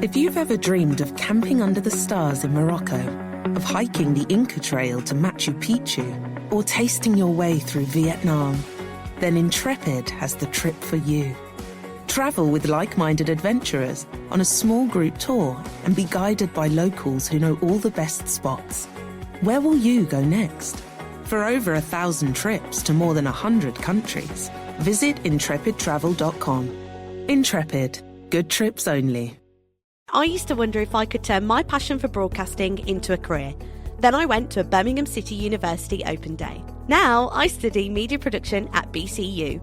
If you've ever dreamed of camping under the stars in Morocco, of hiking the Inca Trail to Machu Picchu, or tasting your way through Vietnam, then Intrepid has the trip for you. Travel with like-minded adventurers on a small group tour and be guided by locals who know all the best spots. Where will you go next? For over 1,000 trips to more than 100 countries, visit intrepidtravel.com. Intrepid. Good trips only. I used to wonder if I could turn my passion for broadcasting into a career. Then I went to a Birmingham City University Open Day. Now I study media production at BCU.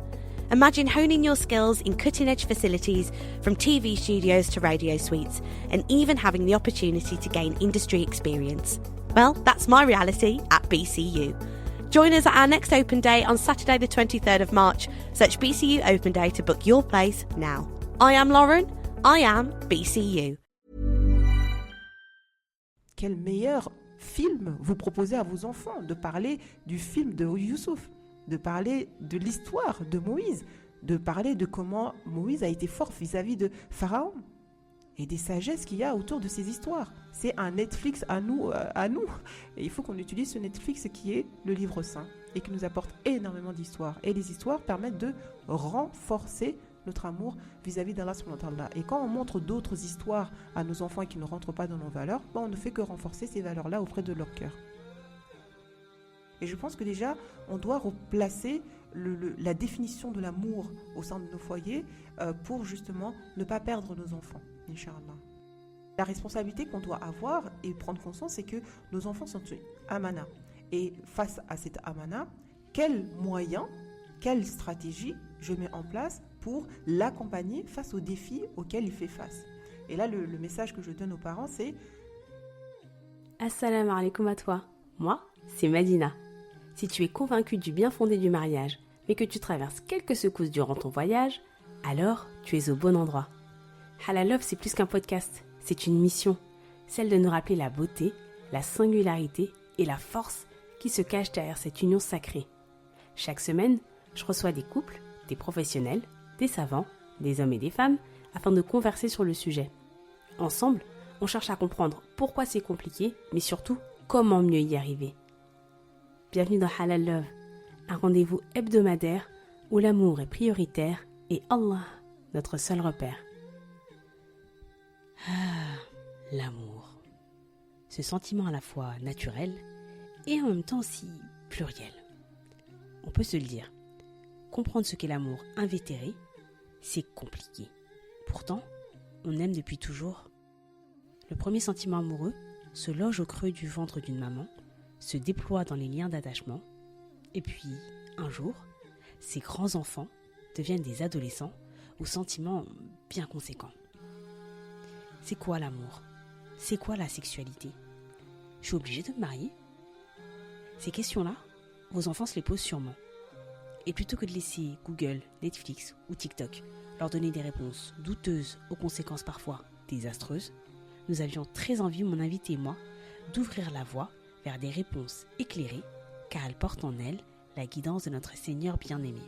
Imagine honing your skills in cutting-edge facilities, from TV studios to radio suites, and even having the opportunity to gain industry experience. Well, that's my reality at BCU. Join us at our next Open Day on Saturday the 23rd of March. Search BCU Open Day to book your place now. I am Lauren. I am BCU. Quel meilleur film vous proposez à vos enfants? De parler du film de Youssouf, de parler de l'histoire de Moïse, de parler de comment Moïse a été fort vis-à-vis de Pharaon et des sagesses qu'il y a autour de ces histoires. C'est un Netflix à nous. Et il faut qu'on utilise ce Netflix qui est le livre saint et qui nous apporte énormément d'histoires. Et les histoires permettent de renforcer notre amour vis-à-vis d'Allah subhanahu wa ta'ala. Et quand on montre d'autres histoires à nos enfants et qui ne rentrent pas dans nos valeurs, on ne fait que renforcer ces valeurs-là auprès de leur cœur. Et je pense que déjà, on doit replacer la définition de l'amour au sein de nos foyers pour justement ne pas perdre nos enfants, Inch'Allah. La responsabilité qu'on doit avoir et prendre conscience, c'est que nos enfants sont une amana. Et face à cette amana, quels moyens, quelle stratégie je mets en place pour l'accompagner face aux défis auxquels il fait face. Et là, le message que je donne aux parents, c'est Assalamu alaikum à toi. Moi, c'est Madina. Si tu es convaincu du bien fondé du mariage, mais que tu traverses quelques secousses durant ton voyage, alors tu es au bon endroit. Halal Love, c'est plus qu'un podcast, c'est une mission, celle de nous rappeler la beauté, la singularité et la force qui se cachent derrière cette union sacrée. Chaque semaine, je reçois des couples, des professionnels, des savants, des hommes et des femmes, afin de converser sur le sujet. Ensemble, on cherche à comprendre pourquoi c'est compliqué, mais surtout comment mieux y arriver. Bienvenue dans Halal Love, un rendez-vous hebdomadaire où l'amour est prioritaire et Allah, notre seul repère. Ah, l'amour. Ce sentiment à la fois naturel et en même temps si pluriel. On peut se le dire, comprendre ce qu'est l'amour invétéré, c'est compliqué. Pourtant, on aime depuis toujours. Le premier sentiment amoureux se loge au creux du ventre d'une maman, se déploie dans les liens d'attachement, et puis, un jour, ces grands enfants deviennent des adolescents aux sentiments bien conséquents. C'est quoi l'amour? C'est quoi la sexualité? Je suis obligée de me marier? Ces questions-là, vos enfants se les posent sûrement. Et plutôt que de laisser Google, Netflix ou TikTok leur donner des réponses douteuses aux conséquences parfois désastreuses, nous avions très envie, mon invité et moi, d'ouvrir la voie vers des réponses éclairées, car elles portent en elles la guidance de notre Seigneur bien-aimé.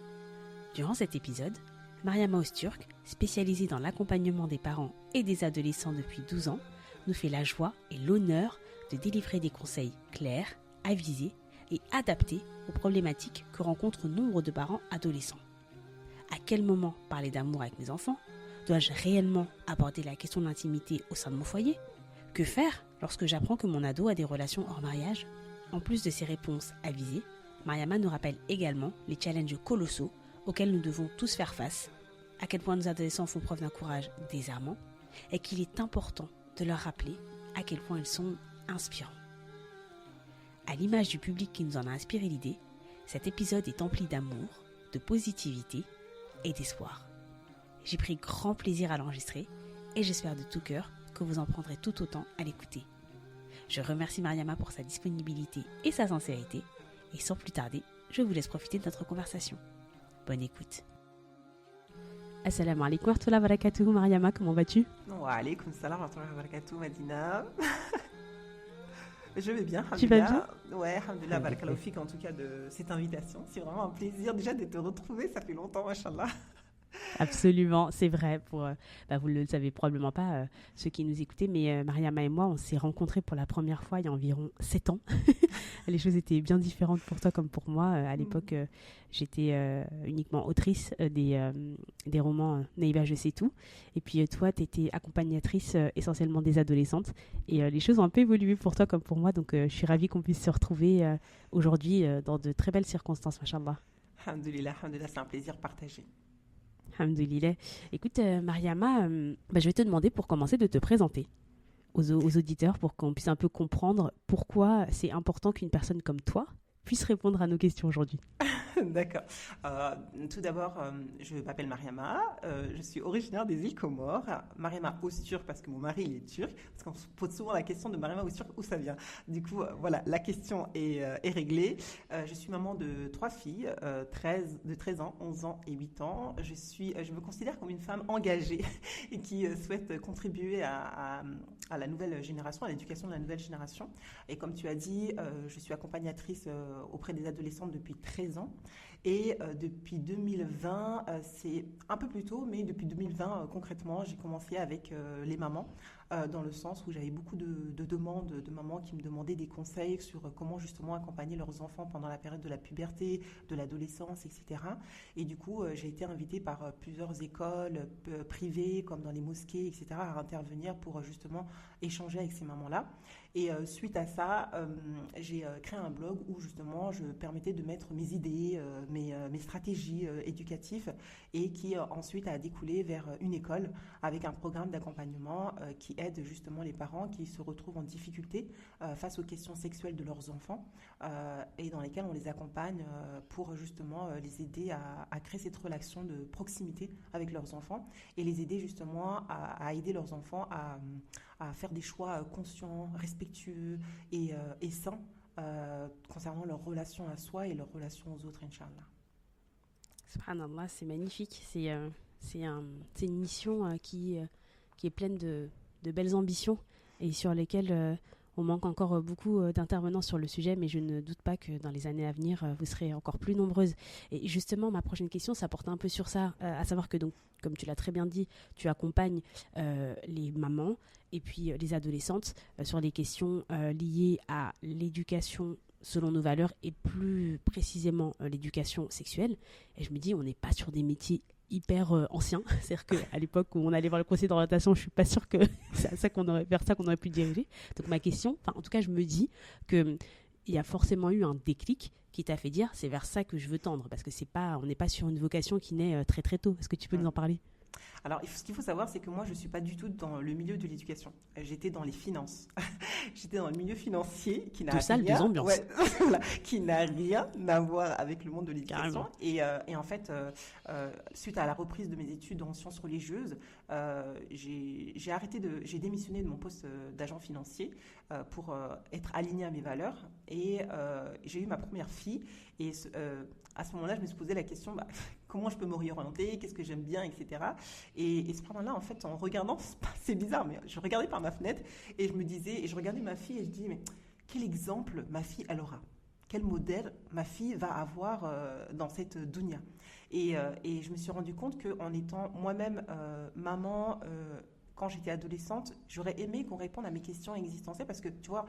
Durant cet épisode, Mariama Öztürk, spécialisée dans l'accompagnement des parents et des adolescents depuis 12 ans, nous fait la joie et l'honneur de délivrer des conseils clairs, avisés et adaptés aux problématiques que rencontrent nombre de parents adolescents. À quel moment parler d'amour avec mes enfants? Dois-je réellement aborder la question de l'intimité au sein de mon foyer? Que faire lorsque j'apprends que mon ado a des relations hors mariage? En plus de ces réponses avisées, Mariama nous rappelle également les challenges colossaux auxquels nous devons tous faire face, à quel point nos adolescents font preuve d'un courage désarmant et qu'il est important de leur rappeler à quel point ils sont inspirants. À l'image du public qui nous en a inspiré l'idée, cet épisode est empli d'amour, de positivité et d'espoir. J'ai pris grand plaisir à l'enregistrer et j'espère de tout cœur que vous en prendrez tout autant à l'écouter. Je remercie Mariama pour sa disponibilité et sa sincérité et sans plus tarder, je vous laisse profiter de notre conversation. Bonne écoute. Assalamu alaikum wa rahmatullahi wa barakatuh, Mariama, comment vas-tu? Wa alaikum salam wa rahmatullahi wa barakatuh, Madina. Je vais bien, tu vas bien? Ouais, alhamdoulilah, barakallahu fik en tout cas de cette invitation. C'est vraiment un plaisir déjà de te retrouver, ça fait longtemps, machallah. Absolument, c'est vrai. Vous ne le savez probablement pas, ceux qui nous écoutaient, mais Mariama et moi, on s'est rencontrés pour la première fois il y a environ 7 ans. Les choses étaient bien différentes pour toi comme pour moi. À l'époque, j'étais uniquement autrice des romans Naïba, je sais tout. Et puis toi, tu étais accompagnatrice essentiellement des adolescentes. Et les choses ont un peu évolué pour toi comme pour moi. Donc, je suis ravie qu'on puisse se retrouver aujourd'hui dans de très belles circonstances, machallah. Alhamdoulilah, c'est un plaisir partagé. Alhamdoulilah. Écoute, Mariama, je vais te demander pour commencer de te présenter aux auditeurs pour qu'on puisse un peu comprendre pourquoi c'est important qu'une personne comme toi puisse répondre à nos questions aujourd'hui. D'accord. Tout d'abord, je m'appelle Mariama, je suis originaire des îles Comores. Mariama Öztürk parce que mon mari il est turc, parce qu'on se pose souvent la question de Mariama Öztürk, où ça vient. Du coup, voilà, la question est réglée. Je suis maman de 3 filles, de 13 ans, 11 ans et 8 ans. Je me considère comme une femme engagée et qui souhaite contribuer à la nouvelle génération, à l'éducation de la nouvelle génération. Et comme tu as dit, je suis accompagnatrice auprès des adolescentes depuis 13 ans. Et depuis 2020, c'est un peu plus tôt, mais depuis 2020, concrètement, j'ai commencé avec les mamans, dans le sens où j'avais beaucoup de demandes de mamans qui me demandaient des conseils sur comment justement accompagner leurs enfants pendant la période de la puberté, de l'adolescence, etc. Et du coup, j'ai été invitée par plusieurs écoles privées, comme dans les mosquées, etc., à intervenir pour justement échanger avec ces mamans-là. Et suite à ça, j'ai créé un blog où justement je permettais de mettre mes idées, mes stratégies éducatives, et qui ensuite a découlé vers une école avec un programme d'accompagnement qui aide justement les parents qui se retrouvent en difficulté face aux questions sexuelles de leurs enfants, et dans lesquels on les accompagne pour justement les aider à créer cette relation de proximité avec leurs enfants et les aider justement à aider leurs enfants à faire des choix conscients, respectueux et sains concernant leur relation à soi et leur relation aux autres, Inch'Allah. Subhanallah, c'est magnifique. C'est une mission qui est pleine de belles ambitions et sur lesquelles on manque encore beaucoup d'intervenants sur le sujet, mais je ne doute pas que dans les années à venir, vous serez encore plus nombreuses. Et justement, ma prochaine question, ça porte un peu sur ça, à savoir que, donc, comme tu l'as très bien dit, tu accompagnes les mamans et puis les adolescentes sur les questions liées à l'éducation selon nos valeurs et plus précisément l'éducation sexuelle. Et je me dis, on n'est pas sur des métiers hyper anciens. C'est-à-dire qu'à l'époque où on allait voir le conseil d'orientation, je ne suis pas sûre que c'est vers ça qu'on aurait pu diriger. Donc ma question, en tout cas, je me dis qu'il y a forcément eu un déclic qui t'a fait dire c'est vers ça que je veux tendre, parce que on n'est pas sur une vocation qui naît très très tôt. Est-ce que tu peux nous en parler ? Alors, ce qu'il faut savoir, c'est que moi, je ne suis pas du tout dans le milieu de l'éducation. J'étais dans les finances. J'étais dans le milieu financier qui n'a deux salles, deux ambiances. Ouais, voilà, qui n'a rien à voir avec le monde de l'éducation. Et en fait, suite à la reprise de mes études en sciences religieuses, j'ai démissionné de mon poste d'agent financier pour être alignée à mes valeurs. Et j'ai eu ma première fille. Et à ce moment-là, je me suis posé la question, comment je peux m'orienter, qu'est-ce que j'aime bien, etc. Et ce moment-là, en fait, en regardant, c'est bizarre, mais je regardais par ma fenêtre et je regardais ma fille et je disais, mais quel exemple ma fille, elle aura ? Quel modèle ma fille va avoir dans cette dunya ? Et je me suis rendu compte qu'en étant moi-même maman, quand j'étais adolescente, j'aurais aimé qu'on réponde à mes questions existentielles parce que, tu vois,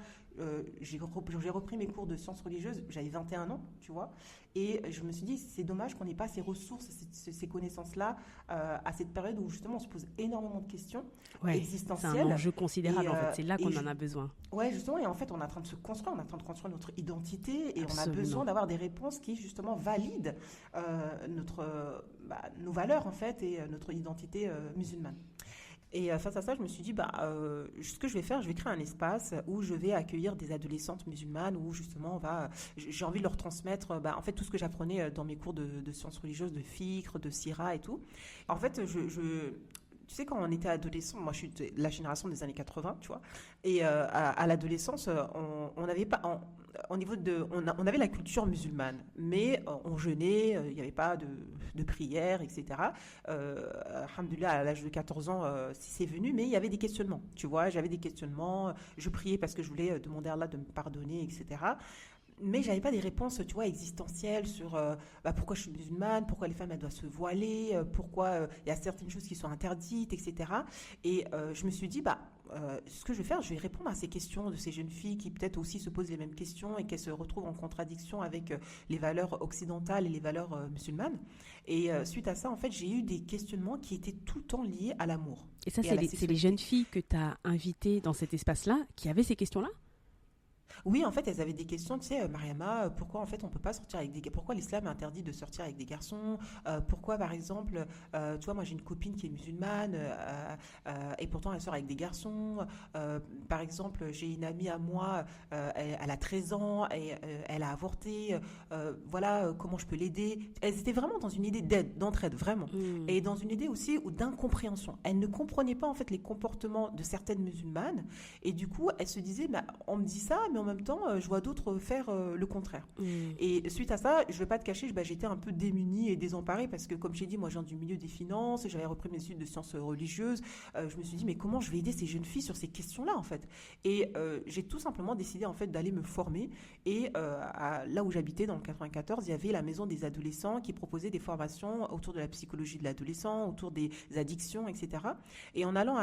j'ai repris mes cours de sciences religieuses, j'avais 21 ans, tu vois, et je me suis dit, c'est dommage qu'on n'ait pas ces ressources, ces connaissances-là à cette période où, justement, on se pose énormément de questions existentielles. C'est un enjeu considérable, en fait, c'est là qu'on en a besoin. Ouais, justement, et en fait, on est en train de se construire, on est en train de construire notre identité, et Absolument. on a besoin d'avoir des réponses qui, justement, valident nos valeurs, en fait, et notre identité musulmane. Et face à ça, je me suis dit, ce que je vais faire, je vais créer un espace où je vais accueillir des adolescentes musulmanes, où justement, j'ai envie de leur transmettre en fait, tout ce que j'apprenais dans mes cours de sciences religieuses, de fiqh, de sira et tout. En fait, tu sais, quand on était adolescent, moi je suis de la génération des années 80, tu vois, et à l'adolescence, on n'avait pas... on avait la culture musulmane, mais on jeûnait, il n'y avait pas de prière, etc. Alhamdoulilah, à l'âge de 14 ans, c'est venu, mais il y avait des questionnements, tu vois, j'avais des questionnements, je priais parce que je voulais demander à Allah de me pardonner, etc. mais j'avais pas des réponses, tu vois, existentielles sur pourquoi je suis musulmane, pourquoi les femmes elles doivent se voiler, pourquoi il y a certaines choses qui sont interdites, etc. Et je me suis dit, ce que je vais faire, je vais répondre à ces questions de ces jeunes filles qui peut-être aussi se posent les mêmes questions et qu'elles se retrouvent en contradiction avec les valeurs occidentales et les valeurs musulmanes. Et suite à ça, en fait, j'ai eu des questionnements qui étaient tout le temps liés à l'amour. Et ça, à la c'est les sexualité. jeunes filles que tu as invitées dans cet espace-là qui avaient ces questions-là? Oui, en fait, elles avaient des questions, tu sais, Mariama, pourquoi en fait on peut pas sortir avec pourquoi l'islam interdit de sortir avec des garçons, pourquoi par exemple, tu vois, moi j'ai une copine qui est musulmane et pourtant elle sort avec des garçons, par exemple, j'ai une amie à moi, elle a 13 ans et elle a avorté, voilà, comment je peux l'aider. Elles étaient vraiment dans une idée d'aide, d'entraide, vraiment. Et dans une idée aussi d'incompréhension. Elles ne comprenaient pas en fait les comportements de certaines musulmanes et du coup, elles se disaient, on me dit ça, mais en même temps, je vois d'autres faire le contraire. Et suite à ça, je ne vais pas te cacher, j'étais un peu démunie et désemparée parce que, comme j'ai dit, moi, je viens du milieu des finances, j'avais repris mes études de sciences religieuses. Je me suis dit, mais comment je vais aider ces jeunes filles sur ces questions-là, en fait? Et j'ai tout simplement décidé, en fait, d'aller me former. Et là où j'habitais, dans le 94, il y avait la maison des adolescents qui proposait des formations autour de la psychologie de l'adolescent, autour des addictions, etc. Et en allant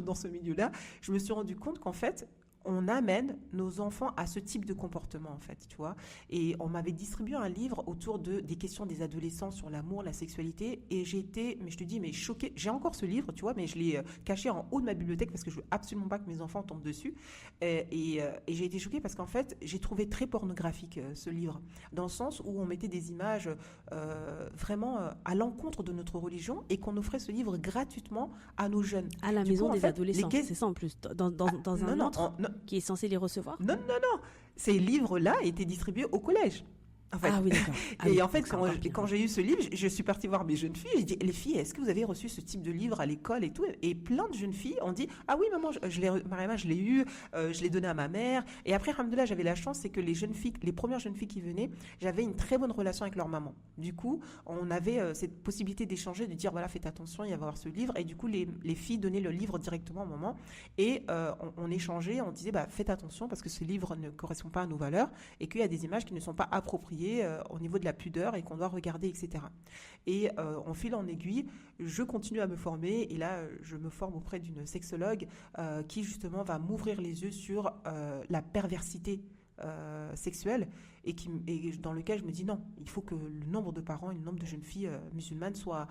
dans ce milieu-là, je me suis rendu compte qu'en fait, on amène nos enfants à ce type de comportement, en fait, tu vois. Et on m'avait distribué un livre autour des questions des adolescents sur l'amour, la sexualité, et j'ai été, mais je te dis, mais choquée. J'ai encore ce livre, tu vois, mais je l'ai caché en haut de ma bibliothèque parce que je veux absolument pas que mes enfants tombent dessus. Et j'ai été choquée parce qu'en fait, j'ai trouvé très pornographique ce livre, dans le sens où on mettait des images vraiment à l'encontre de notre religion et qu'on offrait ce livre gratuitement à nos jeunes. À la maison des adolescents, c'est ça en plus, dans un autre qui est censé les recevoir? Non. Ces livres-là étaient distribués au collège. En fait. Ah oui, d'accord. En fait, quand j'ai eu ce livre, je suis partie voir mes jeunes filles. J'ai dit, les filles, est-ce que vous avez reçu ce type de livre à l'école et tout? Et plein de jeunes filles ont dit, ah oui, maman, Mariama, je l'ai eu, je l'ai donné à ma mère. Et après, alhamdoulilah, j'avais la chance, c'est que les premières jeunes filles qui venaient, j'avais une très bonne relation avec leur maman. Du coup, on avait cette possibilité d'échanger, de dire, voilà, faites attention, il va y avoir ce livre. Et du coup, les filles donnaient le livre directement à maman. Et on échangeait, on disait, faites attention parce que ce livre ne correspond pas à nos valeurs et qu'il y a des images qui ne sont pas appropriées au niveau de la pudeur et qu'on doit regarder, etc. Et en fil en aiguille, je continue à me former et là, je me forme auprès d'une sexologue qui justement va m'ouvrir les yeux sur la perversité sexuelle et dans lequel je me dis non, il faut que le nombre de parents et le nombre de jeunes filles musulmanes soient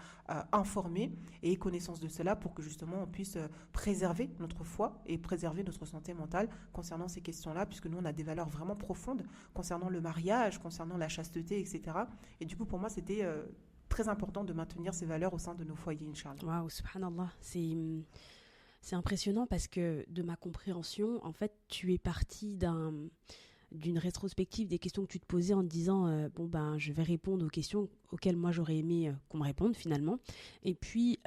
informés et aient connaissance de cela pour que justement on puisse préserver notre foi et préserver notre santé mentale concernant ces questions-là, puisque nous on a des valeurs vraiment profondes concernant le mariage, concernant la chasteté, etc. Et du coup pour moi c'était très important de maintenir ces valeurs au sein de nos foyers, Inch'Allah. Waouh, subhanallah, c'est impressionnant parce que de ma compréhension, en fait, tu es partie d'une rétrospective des questions que tu te posais en te disant je vais répondre aux questions auxquelles moi j'aurais aimé qu'on me réponde finalement, et puis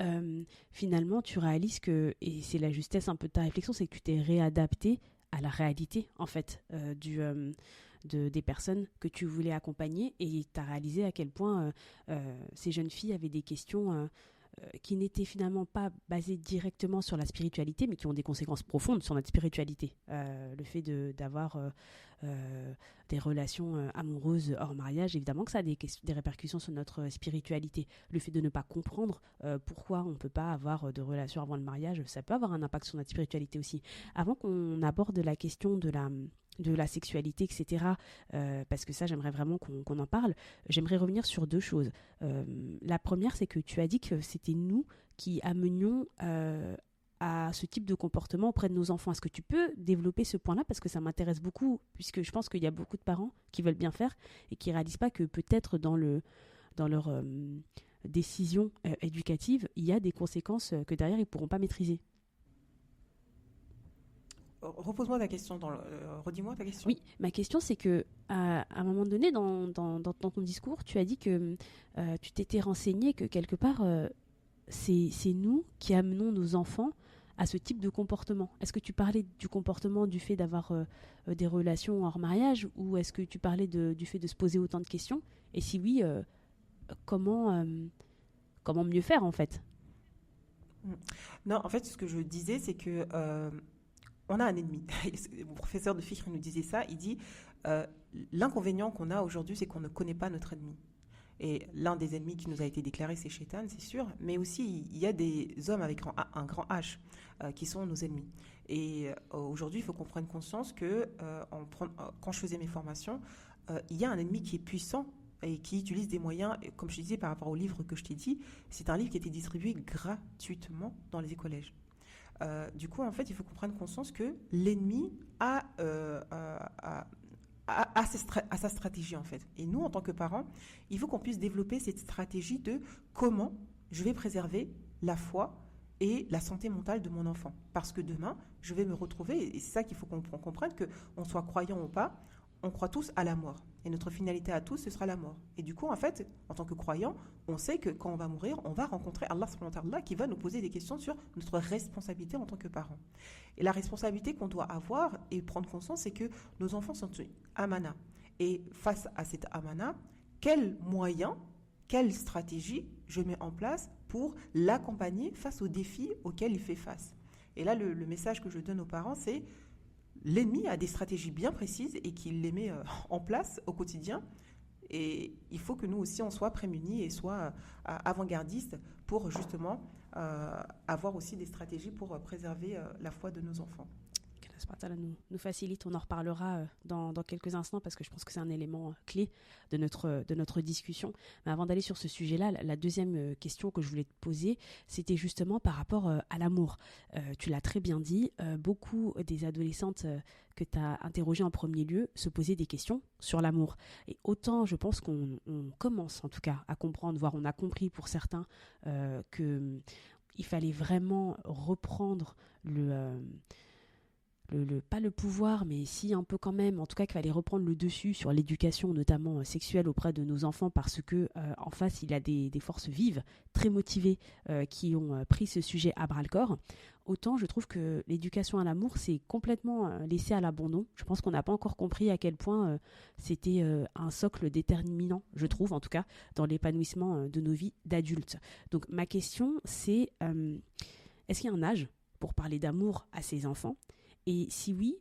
finalement tu réalises que, et c'est la justesse un peu de ta réflexion, c'est que tu t'es réadapté à la réalité en fait des personnes que tu voulais accompagner, et tu as réalisé à quel point ces jeunes filles avaient des questions qui n'étaient finalement pas basées directement sur la spiritualité, mais qui ont des conséquences profondes sur notre spiritualité. Le fait d'avoir des relations amoureuses hors mariage, évidemment que ça a des répercussions sur notre spiritualité. Le fait de ne pas comprendre pourquoi on ne peut pas avoir de relations avant le mariage, ça peut avoir un impact sur notre spiritualité aussi. Avant qu'on aborde la question de la sexualité, etc., parce que ça, j'aimerais vraiment qu'on en parle, j'aimerais revenir sur deux choses. La première, c'est que tu as dit que c'était nous qui amenions à ce type de comportement auprès de nos enfants. Est-ce que tu peux développer ce point-là? Parce que ça m'intéresse beaucoup, puisque je pense qu'il y a beaucoup de parents qui veulent bien faire et qui ne réalisent pas que peut-être dans leur décision éducative, il y a des conséquences que derrière, ils ne pourront pas maîtriser. Repose-moi ta question, redis-moi ta question. Oui, ma question c'est que à un moment donné dans ton discours, tu as dit que tu t'étais renseigné que quelque part c'est nous qui amenons nos enfants à ce type de comportement. Est-ce que tu parlais du comportement du fait d'avoir des relations hors mariage, ou est-ce que tu parlais du fait de se poser autant de questions? Et si oui, comment mieux faire en fait? Non, en fait, ce que je disais, c'est que on a un ennemi. Mon professeur de fiqh nous disait ça. Il dit l'inconvénient qu'on a aujourd'hui, c'est qu'on ne connaît pas notre ennemi. Et l'un des ennemis qui nous a été déclaré, c'est Shaitan, c'est sûr. Mais aussi, il y a des hommes avec un grand H qui sont nos ennemis. Et aujourd'hui, il faut qu'on prenne conscience que quand je faisais mes formations, il y a un ennemi qui est puissant et qui utilise des moyens, comme je disais par rapport au livre que je t'ai dit, c'est un livre qui a été distribué gratuitement dans les collèges. Du coup, en fait, il faut qu'on prenne conscience que l'ennemi a sa stratégie, en fait. Et nous, en tant que parents, il faut qu'on puisse développer cette stratégie de comment je vais préserver la foi et la santé mentale de mon enfant. Parce que demain, je vais me retrouver, et c'est ça qu'il faut qu'on comprenne, qu'on soit croyant ou pas, on croit tous à la mort. Et notre finalité à tous, ce sera la mort. Et du coup, en fait, en tant que croyant, on sait que quand on va mourir, on va rencontrer Allah subhanahu wa ta'ala qui va nous poser des questions sur notre responsabilité en tant que parents. Et la responsabilité qu'on doit avoir et prendre conscience, c'est que nos enfants sont une amana. Et face à cette amana, quels moyens, quelle stratégie je mets en place pour l'accompagner face aux défis auxquels il fait face. Et là, le message que je donne aux parents, c'est l'ennemi a des stratégies bien précises et qu'il les met en place au quotidien. Et il faut que nous aussi, on soit prémunis et soit avant-gardistes pour justement avoir aussi des stratégies pour préserver la foi de nos enfants. qu'Allah nous facilite. On en reparlera dans quelques instants parce que je pense que c'est un élément clé de notre discussion. Mais avant d'aller sur ce sujet-là, la deuxième question que je voulais te poser, c'était justement par rapport à l'amour. Tu l'as très bien dit, beaucoup des adolescentes que tu as interrogées en premier lieu se posaient des questions sur l'amour. Et autant je pense qu'on commence en tout cas à comprendre, voire on a compris pour certains qu'il fallait vraiment reprendre pas le pouvoir, mais si un peu quand même, en tout cas qu'il fallait reprendre le dessus sur l'éducation, notamment sexuelle auprès de nos enfants, parce que en face, il y a des forces vives, très motivées, qui ont pris ce sujet à bras-le-corps. Autant je trouve que l'éducation à l'amour, c'est complètement laissé à l'abandon. Je pense qu'on n'a pas encore compris à quel point c'était un socle déterminant, je trouve, en tout cas, dans l'épanouissement de nos vies d'adultes. Donc ma question, c'est est-ce qu'il y a un âge pour parler d'amour à ses enfants ? Et si oui,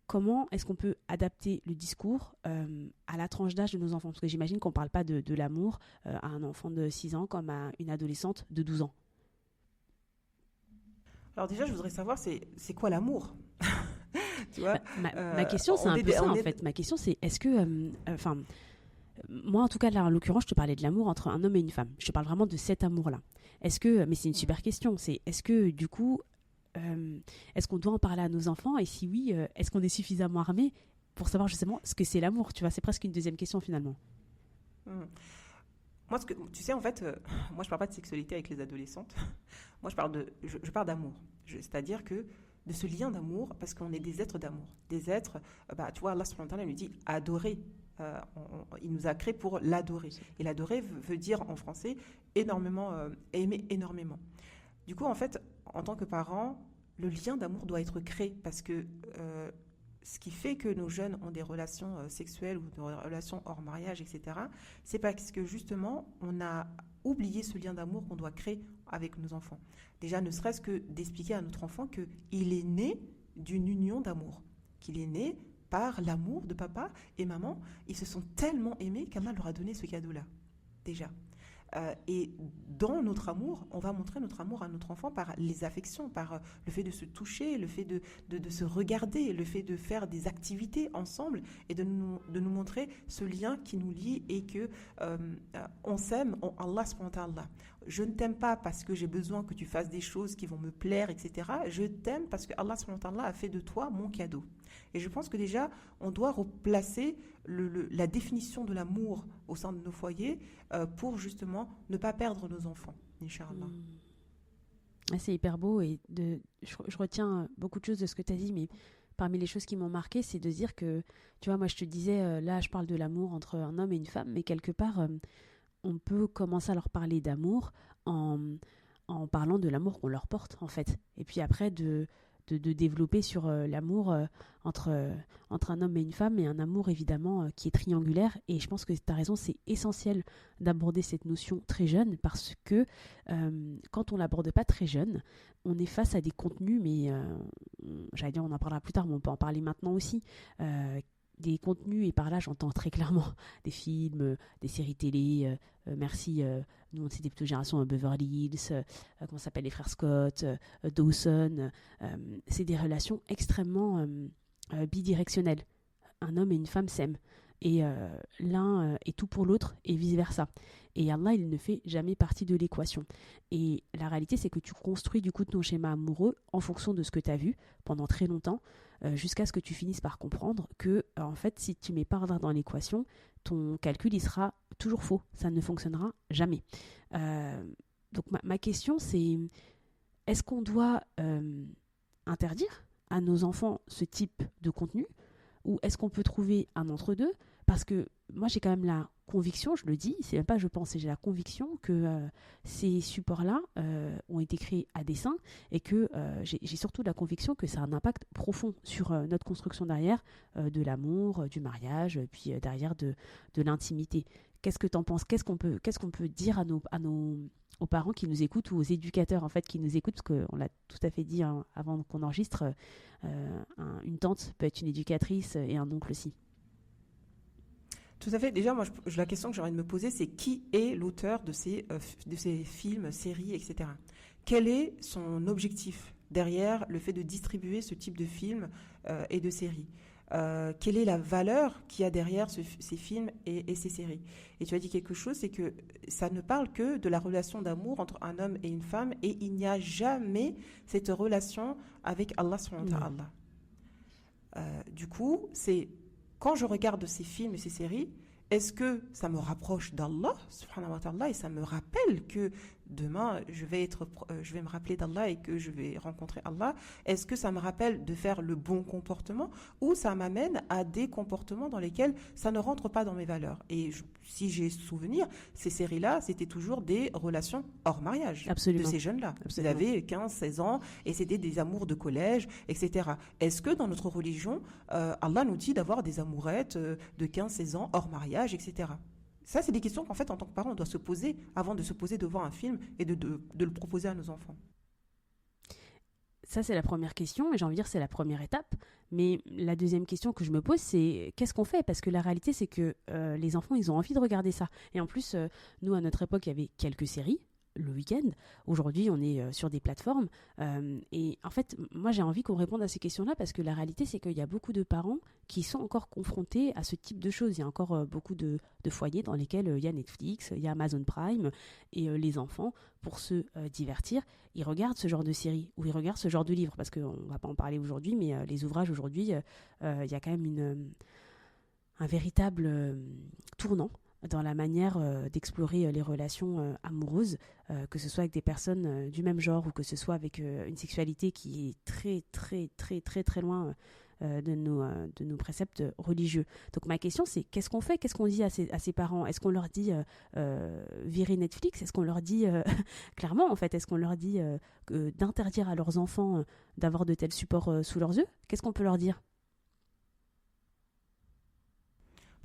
comment est-ce qu'on peut adapter le discours à la tranche d'âge de nos enfants ? Parce que j'imagine qu'on ne parle pas de l'amour à un enfant de 6 ans comme à une adolescente de 12 ans. Alors déjà, je voudrais savoir, c'est quoi l'amour ? Tu vois, ma question, c'est un peu ça, en fait. Ma question, c'est est-ce que... moi, en tout cas, là, en l'occurrence, je te parlais de l'amour entre un homme et une femme. Je te parle vraiment de cet amour-là. Est-ce que... Mais c'est une super question. C'est est-ce que, du coup... est-ce qu'on doit en parler à nos enfants et si oui, est-ce qu'on est suffisamment armé pour savoir justement ce que c'est l'amour, tu vois, c'est presque une deuxième question finalement. Moi, tu sais, en fait, moi je parle pas de sexualité avec les adolescentes. Moi je parle d'amour, c'est-à-dire que de ce lien d'amour, parce qu'on est des êtres d'amour, des êtres, tu vois, Allah subhanahu wa ta'ala nous dit adorer. Il nous a créés pour l'adorer, et l'adorer veut dire en français énormément, aimer énormément. Du coup, en fait, en tant que parents, le lien d'amour doit être créé parce que ce qui fait que nos jeunes ont des relations sexuelles ou des relations hors mariage, etc., c'est parce que justement, on a oublié ce lien d'amour qu'on doit créer avec nos enfants. Déjà, ne serait-ce que d'expliquer à notre enfant qu'il est né d'une union d'amour, qu'il est né par l'amour de papa et maman. Ils se sont tellement aimés qu'Allah leur a donné ce cadeau-là, déjà. Et dans notre amour, on va montrer notre amour à notre enfant par les affections, par le fait de se toucher, le fait de se regarder, le fait de faire des activités ensemble et de nous montrer ce lien qui nous lie et que on s'aime en Allah subhanahu wa ta'ala. Je ne t'aime pas parce que j'ai besoin que tu fasses des choses qui vont me plaire, etc. Je t'aime parce que Allah subhanahu wa ta'ala a fait de toi mon cadeau. Et je pense que déjà, on doit replacer la définition de l'amour au sein de nos foyers pour justement ne pas perdre nos enfants, Inch'Allah. C'est hyper beau et je retiens beaucoup de choses de ce que tu as dit, mais parmi les choses qui m'ont marqué, c'est de dire que, tu vois, moi je te disais, là je parle de l'amour entre un homme et une femme, mais quelque part, on peut commencer à leur parler d'amour en parlant de l'amour qu'on leur porte, en fait. Et puis après, de de développer sur l'amour entre un homme et une femme, et un amour évidemment qui est triangulaire. Et je pense que tu as raison, c'est essentiel d'aborder cette notion très jeune, parce que quand on l'aborde pas très jeune, on est face à des contenus, mais j'allais dire on en parlera plus tard, mais on peut en parler maintenant aussi, des contenus, et par là j'entends très clairement des films, des séries télé, merci, nous on était des plutôt génération Beverly Hills, comment ça s'appelle, les frères Scott, Dawson, c'est des relations extrêmement bidirectionnelles. Un homme et une femme s'aiment, et l'un est tout pour l'autre, et vice versa. Et Allah, il ne fait jamais partie de l'équation. Et la réalité, c'est que tu construis du coup ton schéma amoureux en fonction de ce que tu as vu pendant très longtemps, jusqu'à ce que tu finisses par comprendre que, en fait, si tu mets pas Allah dans l'équation, ton calcul, il sera toujours faux. Ça ne fonctionnera jamais. Donc ma question, c'est, est-ce qu'on doit interdire à nos enfants ce type de contenu, ou est-ce qu'on peut trouver un entre-deux? Parce que moi, j'ai quand même la conviction, je le dis, c'est même pas je pense, j'ai la conviction que ces supports-là ont été créés à dessein, et que j'ai surtout la conviction que ça a un impact profond sur notre construction derrière de l'amour, du mariage, puis derrière de l'intimité. Qu'est-ce que tu en penses? Qu'est-ce qu'on peut dire aux parents qui nous écoutent, ou aux éducateurs en fait qui nous écoutent, parce qu'on l'a tout à fait dit avant qu'on enregistre, une tante peut être une éducatrice, et un oncle aussi. Tout à fait. Déjà, moi, la question que j'ai envie de me poser, c'est qui est l'auteur de ces films, séries, etc. Quel est son objectif derrière le fait de distribuer ce type de films et de séries? Quelle est la valeur qu'il y a derrière ces films et ces séries? Et tu as dit quelque chose, c'est que ça ne parle que de la relation d'amour entre un homme et une femme, et il n'y a jamais cette relation avec Allah subhanahu wa ta'ala. Du coup, c'est quand je regarde ces films et ces séries, est-ce que ça me rapproche d'Allah subhanahu wa ta'ala, et ça me rappelle que demain je vais me rappeler d'Allah et que je vais rencontrer Allah? Est-ce que ça me rappelle de faire le bon comportement, ou ça m'amène à des comportements dans lesquels ça ne rentre pas dans mes valeurs? Et si j'ai souvenir, ces séries-là, c'était toujours des relations hors mariage. Absolument. De ces jeunes-là. Absolument. Ils avaient 15, 16 ans, et c'était des amours de collège, etc. Est-ce que dans notre religion, Allah nous dit d'avoir des amourettes de 15, 16 ans hors mariage, etc. Ça, c'est des questions qu'en fait, en tant que parent, on doit se poser avant de se poser devant un film et de le proposer à nos enfants. Ça, c'est la première question, et j'ai envie de dire c'est la première étape. Mais la deuxième question que je me pose, c'est qu'est-ce qu'on fait? Parce que la réalité, c'est que les enfants, ils ont envie de regarder ça. Et en plus, nous, à notre époque, il y avait quelques séries le week-end. Aujourd'hui, on est sur des plateformes. Et en fait, moi, j'ai envie qu'on réponde à ces questions-là, parce que la réalité, c'est qu'il y a beaucoup de parents qui sont encore confrontés à ce type de choses. Il y a encore beaucoup de foyers dans lesquels il y a Netflix, il y a Amazon Prime, et les enfants, pour se divertir, ils regardent ce genre de séries, ou ils regardent ce genre de livres, parce qu'on ne va pas en parler aujourd'hui, mais les ouvrages aujourd'hui, il y a quand même un véritable tournant dans la manière d'explorer les relations amoureuses, que ce soit avec des personnes du même genre, ou que ce soit avec une sexualité qui est très très très très très loin de nos préceptes religieux. Donc ma question, c'est qu'est-ce qu'on fait? Qu'est-ce qu'on dit à ces parents? Est-ce qu'on leur dit virer Netflix? Est-ce qu'on leur dit clairement, en fait, est-ce qu'on leur dit d'interdire à leurs enfants d'avoir de tels supports sous leurs yeux? Qu'est-ce qu'on peut leur dire?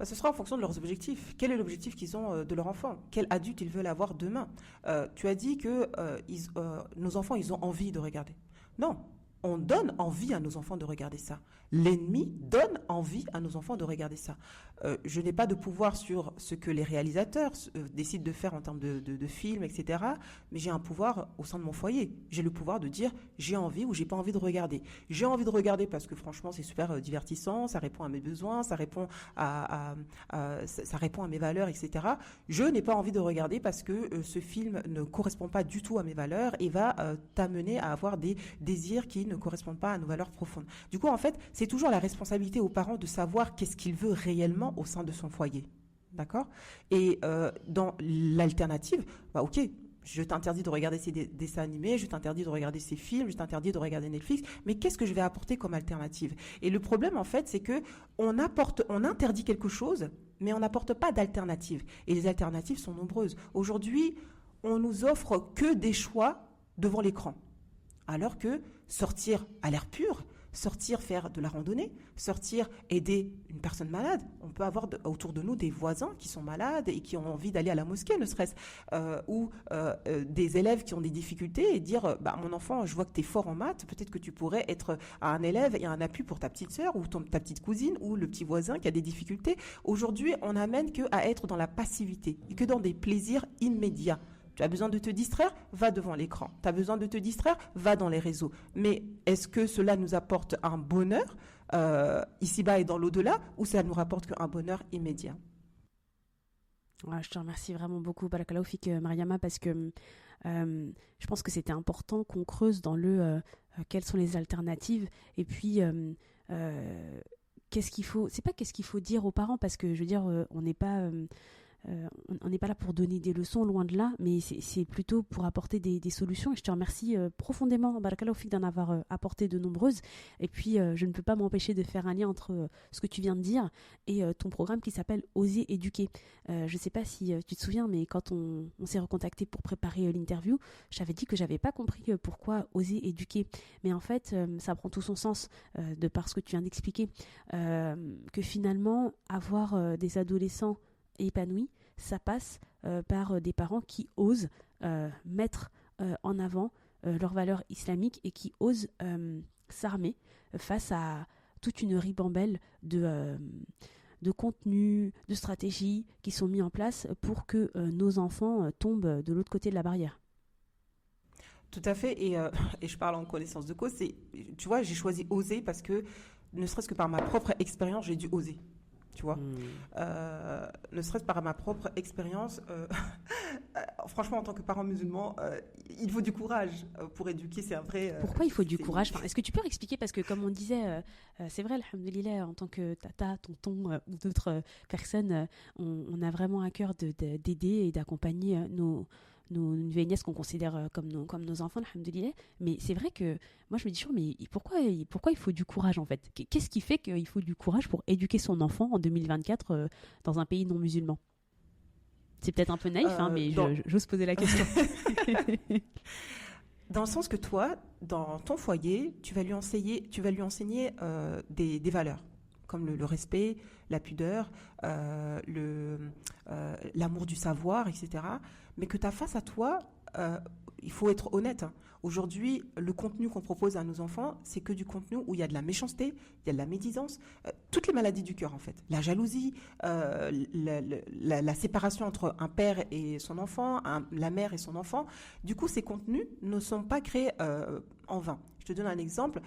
Ce sera en fonction de leurs objectifs. Quel est l'objectif qu'ils ont de leur enfant? Quel adulte ils veulent avoir demain? Tu as dit que nos enfants, ils ont envie de regarder. Non, on donne envie à nos enfants de regarder ça. L'ennemi donne envie à nos enfants de regarder ça. Je n'ai pas de pouvoir sur ce que les réalisateurs décident de faire en termes de films, etc. Mais j'ai un pouvoir au sein de mon foyer. J'ai le pouvoir de dire j'ai envie ou j'ai pas envie de regarder. J'ai envie de regarder parce que franchement c'est super divertissant, ça répond à mes besoins, ça répond ça répond à mes valeurs, etc. Je n'ai pas envie de regarder parce que ce film ne correspond pas du tout à mes valeurs et va t'amener à avoir des désirs qui ne correspondent pas à nos valeurs profondes. Du coup, en fait, c'est toujours la responsabilité aux parents de savoir qu'est-ce qu'il veut réellement au sein de son foyer. D'accord? Et dans l'alternative, ok, je t'interdis de regarder ces dessins animés, je t'interdis de regarder ces films, je t'interdis de regarder Netflix, mais qu'est-ce que je vais apporter comme alternative? Et le problème, en fait, c'est que on interdit quelque chose, mais on n'apporte pas d'alternative. Et les alternatives sont nombreuses. Aujourd'hui, on nous offre que des choix devant l'écran. Alors que sortir à l'air pur, sortir faire de la randonnée, sortir aider une personne malade. On peut avoir autour de nous des voisins qui sont malades et qui ont envie d'aller à la mosquée, ne serait-ce, ou des élèves qui ont des difficultés et dire mon enfant, je vois que tu es fort en maths, peut-être que tu pourrais être un élève et un appui pour ta petite sœur ou ta petite cousine ou le petit voisin qui a des difficultés. Aujourd'hui, on n'amène qu'à être dans la passivité, que dans des plaisirs immédiats. Tu as besoin de te distraire, va devant l'écran. Tu as besoin de te distraire, va dans les réseaux. Mais est-ce que cela nous apporte un bonheur ici-bas et dans l'au-delà, ou ça nous rapporte qu'un bonheur immédiat? Ouais, je te remercie vraiment beaucoup, Barakallahu fik, Mariama, parce que je pense que c'était important qu'on creuse dans quelles sont les alternatives, et puis qu'est-ce qu'il faut. C'est pas qu'est-ce qu'il faut dire aux parents, parce que je veux dire, on n'est pas là pour donner des leçons, loin de là, mais c'est plutôt pour apporter des solutions. Et je te remercie profondément, Barakallahu fik, d'en avoir apporté de nombreuses. Et puis, je ne peux pas m'empêcher de faire un lien entre ce que tu viens de dire et ton programme qui s'appelle Oser éduquer. Je ne sais pas si tu te souviens, mais quand on s'est recontacté pour préparer l'interview, j'avais dit que j'avais pas compris pourquoi Oser éduquer. Mais en fait, ça prend tout son sens de par ce que tu viens d'expliquer. Que finalement, avoir des adolescents épanouis, ça passe par des parents qui osent mettre en avant leurs valeurs islamiques et qui osent s'armer face à toute une ribambelle de contenus, de stratégies qui sont mis en place pour que nos enfants tombent de l'autre côté de la barrière. Tout à fait, et je parle en connaissance de cause. Tu vois, j'ai choisi oser parce que, ne serait-ce que par ma propre expérience, j'ai dû oser. Tu vois, ne serait-ce par ma propre expérience, franchement, en tant que parent musulman, il faut du courage pour éduquer, c'est un vrai... Pourquoi il faut du courage? Est-ce que tu peux expliquer? Parce que comme on disait, c'est vrai, alhamdoulilah, en tant que tata, tonton ou d'autres personnes, on a vraiment à cœur d'aider et d'accompagner nos neveux et nièces qu'on considère comme nos enfants, alhamdoulilah. Mais c'est vrai que moi je me dis toujours, mais pourquoi il faut du courage en fait? Qu'est-ce qui fait qu'il faut du courage pour éduquer son enfant en 2024 dans un pays non musulman? C'est peut-être un peu naïf, mais j'ose poser la question. Dans le sens que toi, dans ton foyer, tu vas lui enseigner des valeurs, comme le respect, la pudeur, l'amour du savoir, etc. Mais que tu as face à toi, il faut être honnête. Aujourd'hui, le contenu qu'on propose à nos enfants, c'est que du contenu où il y a de la méchanceté, il y a de la médisance, toutes les maladies du cœur en fait. La jalousie, la séparation entre un père et son enfant, la mère et son enfant. Du coup, ces contenus ne sont pas créés en vain. Je te donne un exemple.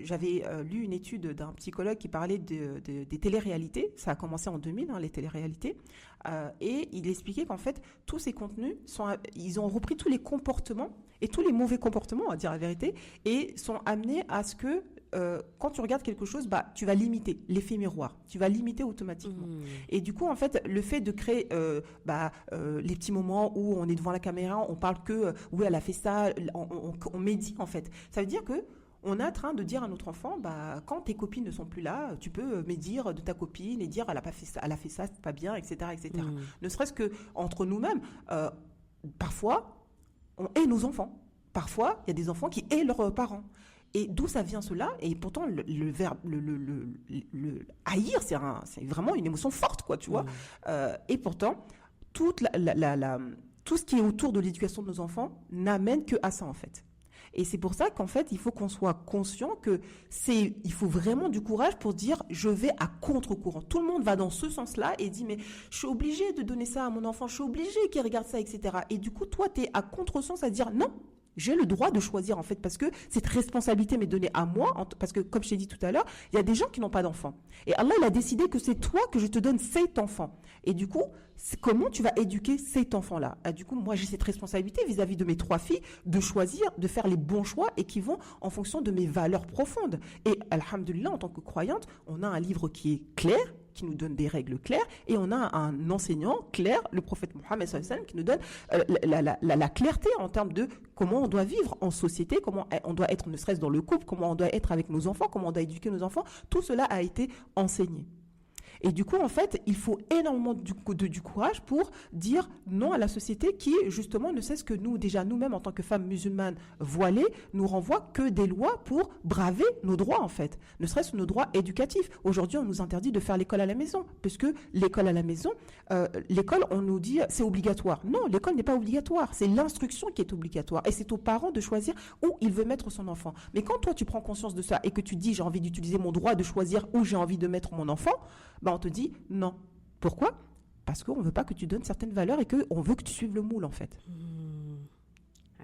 J'avais lu une étude d'un psychologue qui parlait des téléréalités. Ça a commencé en 2000, les téléréalités. Et il expliquait qu'en fait, tous ces contenus, ils ont repris tous les comportements et tous les mauvais comportements, à dire la vérité, et sont amenés à ce que quand tu regardes quelque chose, tu vas limiter l'effet miroir. Tu vas limiter automatiquement. Et du coup, en fait, le fait de créer les petits moments où on est devant la caméra, on parle que oui, elle a fait ça, on médit en fait. Ça veut dire que on est en train de dire à notre enfant, quand tes copines ne sont plus là, tu peux médire de ta copine et dire elle a pas fait ça, elle a fait ça, c'est pas bien, etc., etc. Ne serait-ce que entre nous-mêmes, parfois on hait nos enfants. Parfois, il y a des enfants qui haïssent leurs parents. Et d'où ça vient cela? Et pourtant, le verbe, le haïr, c'est vraiment une émotion forte, quoi, tu vois. Et pourtant, tout ce qui est autour de l'éducation de nos enfants n'amène que à ça, en fait. Et c'est pour ça qu'en fait, il faut qu'on soit conscient il faut vraiment du courage pour dire, je vais à contre-courant. Tout le monde va dans ce sens-là et dit, mais je suis obligé de donner ça à mon enfant, je suis obligé qu'il regarde ça, etc. Et du coup, toi, tu es à contre-sens à dire, non, j'ai le droit de choisir en fait, parce que cette responsabilité m'est donnée à moi, parce que comme je t'ai dit tout à l'heure, il y a des gens qui n'ont pas d'enfants. Et Allah, il a décidé que c'est toi que je te donne cet enfant. Et du coup, comment tu vas éduquer cet enfant-là? Du coup, moi, j'ai cette responsabilité vis-à-vis de mes 3 filles de choisir, de faire les bons choix et qui vont en fonction de mes valeurs profondes. Et alhamdoulilah, en tant que croyante, on a un livre qui est clair, qui nous donne des règles claires, et on a un enseignant clair, le prophète Mohammed sallallahu alayhi wa sallam, qui nous donne la clarté en termes de comment on doit vivre en société, comment on doit être ne serait-ce dans le couple, comment on doit être avec nos enfants, comment on doit éduquer nos enfants. Tout cela a été enseigné. Et du coup, en fait, il faut énormément du courage pour dire non à la société qui, justement, ne cesse que nous, déjà nous-mêmes, en tant que femmes musulmanes voilées, nous renvoie que des lois pour braver nos droits, en fait. Ne serait-ce que nos droits éducatifs. Aujourd'hui, on nous interdit de faire l'école à la maison, puisque l'école à la maison, l'école, on nous dit, c'est obligatoire. Non, l'école n'est pas obligatoire. C'est l'instruction qui est obligatoire. Et c'est aux parents de choisir où il veut mettre son enfant. Mais quand toi, tu prends conscience de ça et que tu dis, j'ai envie d'utiliser mon droit de choisir où j'ai envie de mettre mon enfant, on te dit non. Pourquoi ? Parce qu'on ne veut pas que tu donnes certaines valeurs et qu'on veut que tu suives le moule, en fait.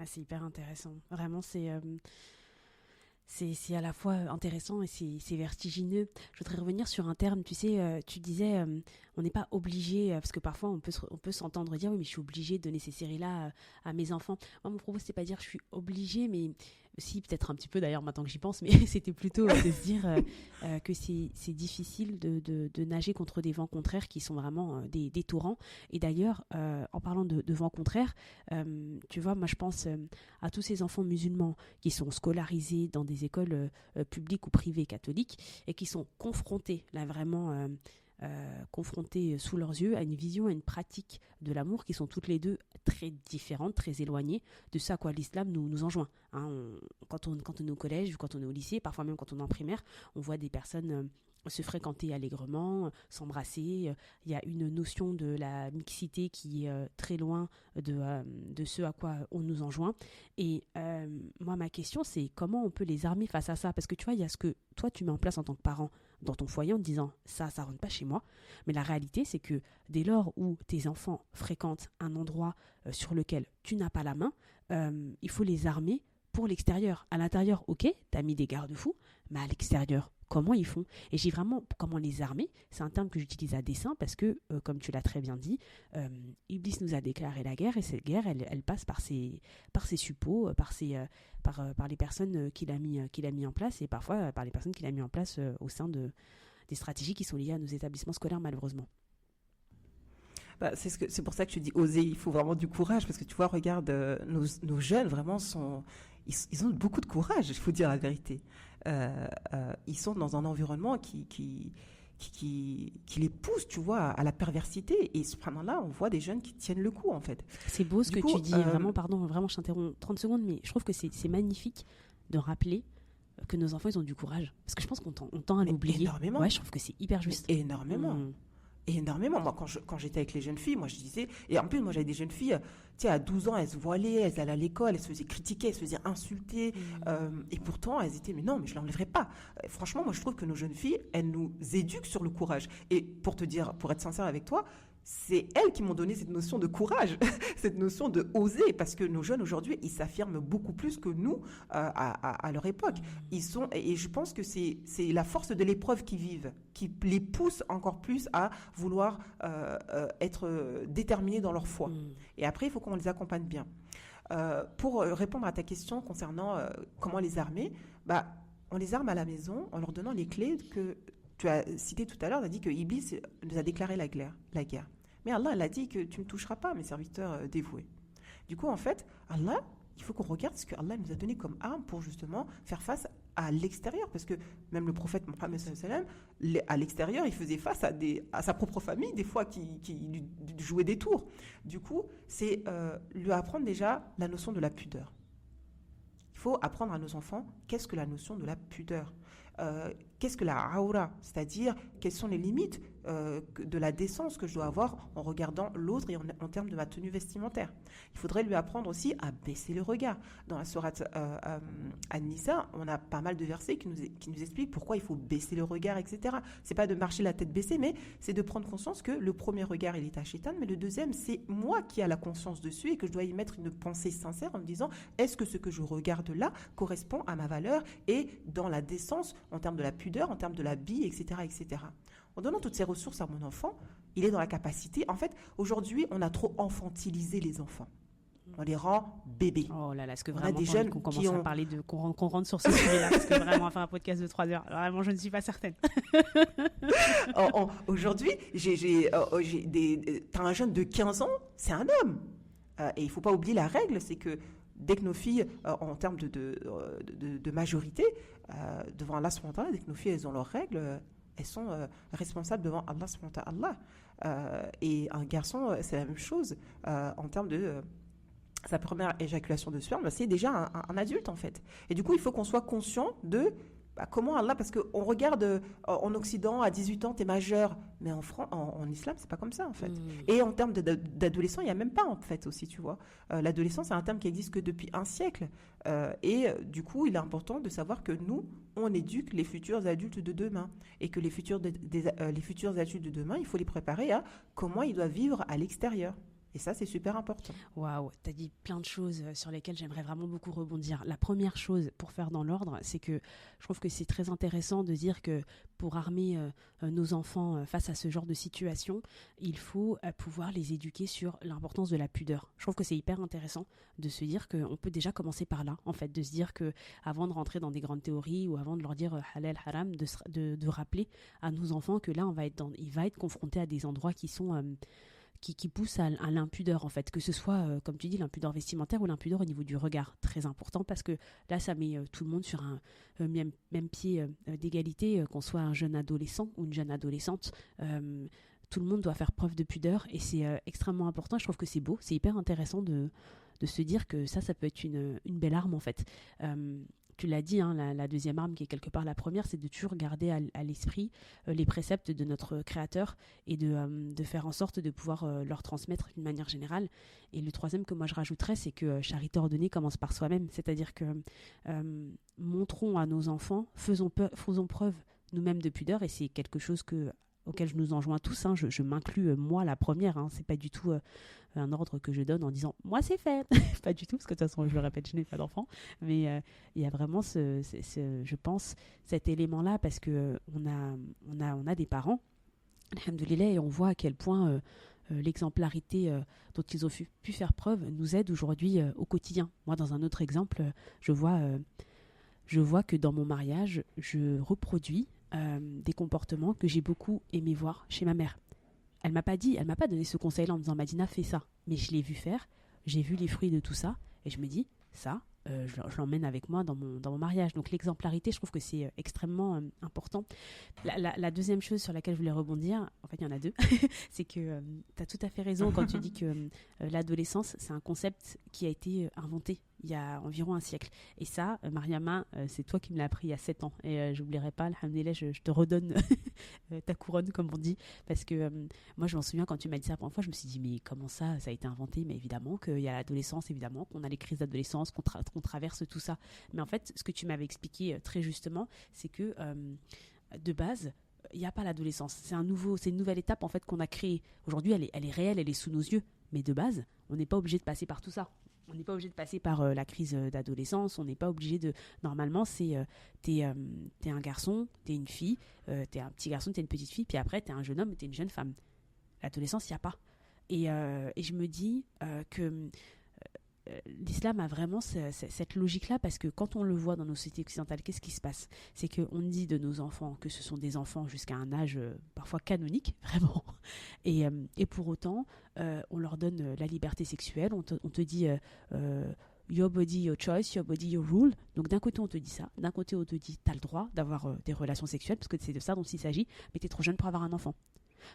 C'est hyper intéressant. Vraiment, c'est à la fois intéressant et c'est vertigineux. Je voudrais revenir sur un terme, tu sais, tu disais, on n'est pas obligé, parce que parfois on peut s'entendre dire, oui, mais je suis obligé de donner ces séries-là à mes enfants. Moi, mon propos, c'est pas dire je suis obligée, mais si, peut-être un petit peu d'ailleurs maintenant que j'y pense, mais c'était plutôt de se dire que c'est difficile de nager contre des vents contraires qui sont vraiment des torrents. Et d'ailleurs, en parlant de vents contraires, tu vois, moi je pense à tous ces enfants musulmans qui sont scolarisés dans des écoles publiques ou privées catholiques et qui sont confrontés, là vraiment confrontés sous leurs yeux à une vision, à une pratique de l'amour qui sont toutes les deux très différentes, très éloignées de ce à quoi l'islam nous enjoint. Quand on est au collège ou quand on est au lycée, parfois même quand on est en primaire, on voit des personnes se fréquenter allègrement, s'embrasser. Il y a une notion de la mixité qui est très loin de ce à quoi on nous enjoint. Et moi, ma question, c'est comment on peut les armer face à ça ? Parce que tu vois, il y a ce que toi, tu mets en place en tant que parent dans ton foyer en te disant ça rentre pas chez moi. Mais la réalité, c'est que dès lors où tes enfants fréquentent un endroit sur lequel tu n'as pas la main, il faut les armer pour l'extérieur. À l'intérieur, ok, tu as mis des garde-fous, mais à l'extérieur, comment ils font ? Et j'ai vraiment comment les armer. C'est un terme que j'utilise à dessein parce que, comme tu l'as très bien dit, Iblis nous a déclaré la guerre et cette guerre, elle passe par ses suppôts, par les personnes qu'il a mis en place et parfois par les personnes qu'il a mis en place au sein des stratégies qui sont liées à nos établissements scolaires, malheureusement. C'est pour ça que je dis oser, il faut vraiment du courage parce que tu vois, regarde, nos jeunes vraiment ils ont beaucoup de courage, il faut dire la vérité. Ils sont dans un environnement qui les pousse, tu vois, à la perversité. Et cependant-là, on voit des jeunes qui tiennent le coup, en fait. C'est beau ce que tu dis. Vraiment, je t'interromps 30 secondes, mais je trouve que c'est magnifique de rappeler que nos enfants, ils ont du courage. Parce que je pense qu'on tend à l'oublier. Énormément. Ouais, je trouve que c'est hyper juste. Mais énormément. Énormément. Moi, quand j'étais avec les jeunes filles, moi, je disais... Et en plus, moi, j'avais des jeunes filles, tu sais, à 12 ans, elles se voilaient, elles allaient à l'école, elles se faisaient critiquer, elles se faisaient insulter. Et pourtant, elles étaient, mais non, mais je ne l'enlèverai pas. Franchement, moi, je trouve que nos jeunes filles, elles nous éduquent sur le courage. Et pour être sincère avec toi, c'est elles qui m'ont donné cette notion de courage, cette notion de oser, parce que nos jeunes aujourd'hui, ils s'affirment beaucoup plus que nous à leur époque. Et je pense que c'est la force de l'épreuve qu'ils vivent, qui les pousse encore plus à vouloir être déterminés dans leur foi. Et après, il faut qu'on les accompagne bien. Pour répondre à ta question concernant comment les armer, on les arme à la maison en leur donnant les clés que tu as citées tout à l'heure. On a dit que Iblis nous a déclaré la guerre. Mais Allah, elle a dit que tu ne toucheras pas mes serviteurs dévoués. Du coup, en fait, Allah, il faut qu'on regarde ce que Allah nous a donné comme arme pour justement faire face à l'extérieur. Parce que même le prophète Mohammed sallallahu alayhi wa sallam, à l'extérieur, il faisait face à sa propre famille, des fois qui lui jouait des tours. Du coup, c'est lui apprendre déjà la notion de la pudeur. Il faut apprendre à nos enfants qu'est-ce que la notion de la pudeur. Qu'est-ce que la aura, c'est-à-dire quelles sont les limites de la décence que je dois avoir en regardant l'autre et en termes de ma tenue vestimentaire. Il faudrait lui apprendre aussi à baisser le regard. Dans la sourate An-Nisa, on a pas mal de versets qui nous expliquent pourquoi il faut baisser le regard, etc. C'est pas de marcher la tête baissée, mais c'est de prendre conscience que le premier regard, il est à Shaitan, mais le deuxième, c'est moi qui ai la conscience dessus et que je dois y mettre une pensée sincère en me disant, est-ce que ce que je regarde là correspond à ma valeur et dans la décence en termes de la pudeur, en termes de l'habit, etc., etc. En donnant toutes ces ressources à mon enfant, il est dans la capacité... En fait, aujourd'hui, on a trop infantilisé les enfants. On les rend bébés. Oh là là, est-ce que vraiment des jeunes qu'on commence à parler qu'on rentre sur ce sujet-là, parce que vraiment, faire un podcast de 3 heures, vraiment, je ne suis pas certaine. Aujourd'hui, t'as un jeune de 15 ans, c'est un homme. Et il ne faut pas oublier la règle, c'est que dès que nos filles, en termes de majorité, devant Allah subhanahu wa ta'ala, dès que nos filles, elles ont leurs règles, elles sont responsables devant Allah subhanahu wa ta'ala. Et un garçon, c'est la même chose en termes de sa première éjaculation de sperme, c'est déjà un adulte en fait. Et du coup, il faut qu'on soit conscient de comment Allah, parce qu'on regarde en Occident, à 18 ans, t'es majeur, mais en islam, c'est pas comme ça en fait. Et en termes d'adolescent, il n'y a même pas en fait aussi, tu vois. L'adolescence, c'est un terme qui existe que depuis un siècle. Et du coup, il est important de savoir que nous, on éduque les futurs adultes de demain. Et que les futurs adultes de demain, il faut les préparer à comment ils doivent vivre à l'extérieur. Et ça, c'est super important. Waouh, tu as dit plein de choses sur lesquelles j'aimerais vraiment beaucoup rebondir. La première chose, pour faire dans l'ordre, c'est que je trouve que c'est très intéressant de dire que pour armer nos enfants face à ce genre de situation, il faut pouvoir les éduquer sur l'importance de la pudeur. Je trouve que c'est hyper intéressant de se dire qu'on peut déjà commencer par là, en fait, de se dire que avant de rentrer dans des grandes théories ou avant de leur dire halal, haram, de rappeler à nos enfants que là, il va être confronté à des endroits qui sont... qui pousse à l'impudeur en fait, que ce soit comme tu dis l'impudeur vestimentaire ou l'impudeur au niveau du regard, très important parce que là ça met tout le monde sur un même pied d'égalité, qu'on soit un jeune adolescent ou une jeune adolescente, tout le monde doit faire preuve de pudeur et c'est extrêmement important. Je trouve que c'est beau, c'est hyper intéressant de se dire que ça peut être une belle arme en fait. Tu l'as dit, hein, la deuxième arme qui est quelque part la première, c'est de toujours garder à l'esprit les préceptes de notre Créateur et de faire en sorte de pouvoir leur transmettre d'une manière générale. Et le troisième que moi je rajouterais, c'est que charité ordonnée commence par soi-même. C'est-à-dire que montrons à nos enfants, faisons preuve nous-mêmes de pudeur, et c'est quelque chose auquel je nous enjoins tous, hein. Je m'inclus moi la première, hein. C'est pas du tout un ordre que je donne en disant moi c'est fait, pas du tout, parce que de toute façon je le répète, je n'ai pas d'enfant, mais il y a vraiment je pense cet élément là, parce que on a des parents, alhamdoulilah, et on voit à quel point l'exemplarité dont ils ont pu faire preuve nous aide aujourd'hui au quotidien. Moi, dans un autre exemple, je vois que dans mon mariage, je reproduis des comportements que j'ai beaucoup aimé voir chez ma mère. Elle m'a pas donné ce conseil-là en me disant Madina, fais ça. Mais je l'ai vu faire, j'ai vu les fruits de tout ça, et je me dis, ça, je l'emmène avec moi dans mon mariage. Donc l'exemplarité, je trouve que c'est extrêmement important. La deuxième chose sur laquelle je voulais rebondir, en fait il y en a deux, c'est que tu as tout à fait raison quand tu dis que l'adolescence, c'est un concept qui a été inventé il y a environ un siècle. Et ça, Mariama, c'est toi qui me l'as appris il y a 7 ans. Et j'oublierai pas, alhamdoulilah, je te redonne ta couronne, comme on dit. Parce que moi, je m'en souviens, quand tu m'as dit ça la première fois, je me suis dit, mais comment ça a été inventé? Mais évidemment qu'il y a l'adolescence, évidemment, qu'on a les crises d'adolescence, qu'on traverse tout ça. Mais en fait, ce que tu m'avais expliqué très justement, c'est que de base, il n'y a pas l'adolescence. C'est une nouvelle étape en fait qu'on a créée. Aujourd'hui, elle est réelle, elle est sous nos yeux. Mais de base, on n'est pas obligé de passer par tout ça. On n'est pas obligé de passer par la crise d'adolescence. On n'est pas obligé de... Normalement, t'es un garçon, t'es une fille, t'es un petit garçon, t'es une petite fille, puis après, t'es un jeune homme, t'es une jeune femme. L'adolescence, il n'y a pas. Et je me dis que l'islam a vraiment cette logique-là, parce que quand on le voit dans nos sociétés occidentales, qu'est-ce qui se passe? C'est qu'on dit de nos enfants que ce sont des enfants jusqu'à un âge parfois canonique, vraiment. Et pour autant, on leur donne la liberté sexuelle, on te dit your body, your choice, your body, your rule. Donc d'un côté on te dit ça, d'un côté on te dit t'as le droit d'avoir des relations sexuelles, parce que c'est de ça dont il s'agit, mais t'es trop jeune pour avoir un enfant.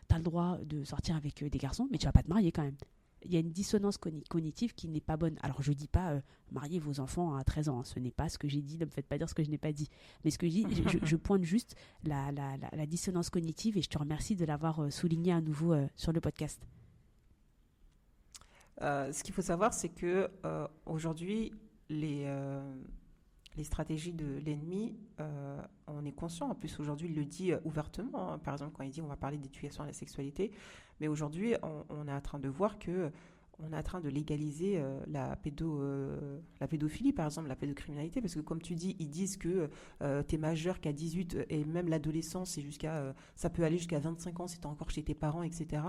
T'as le droit de sortir avec des garçons, mais tu vas pas te marier quand même. Il y a une dissonance cognitive qui n'est pas bonne. Alors, je ne dis pas mariez vos enfants à 13 ans. Hein. Ce n'est pas ce que j'ai dit. Ne me faites pas dire ce que je n'ai pas dit. Mais ce que je dis, je pointe juste la dissonance cognitive, et je te remercie de l'avoir souligné à nouveau sur le podcast. Ce qu'il faut savoir, c'est que aujourd'hui, les stratégies de l'ennemi, on est conscient. En plus, aujourd'hui, il le dit ouvertement. Hein. Par exemple, quand il dit on va parler d'éducation à la sexualité. Mais aujourd'hui, on est en train de voir que on est en train de légaliser la pédophilie, par exemple, la pédocriminalité, parce que comme tu dis, ils disent que t'es majeur qu'à 18, et même l'adolescence, ça peut aller jusqu'à 25 ans si t'es encore chez tes parents, etc.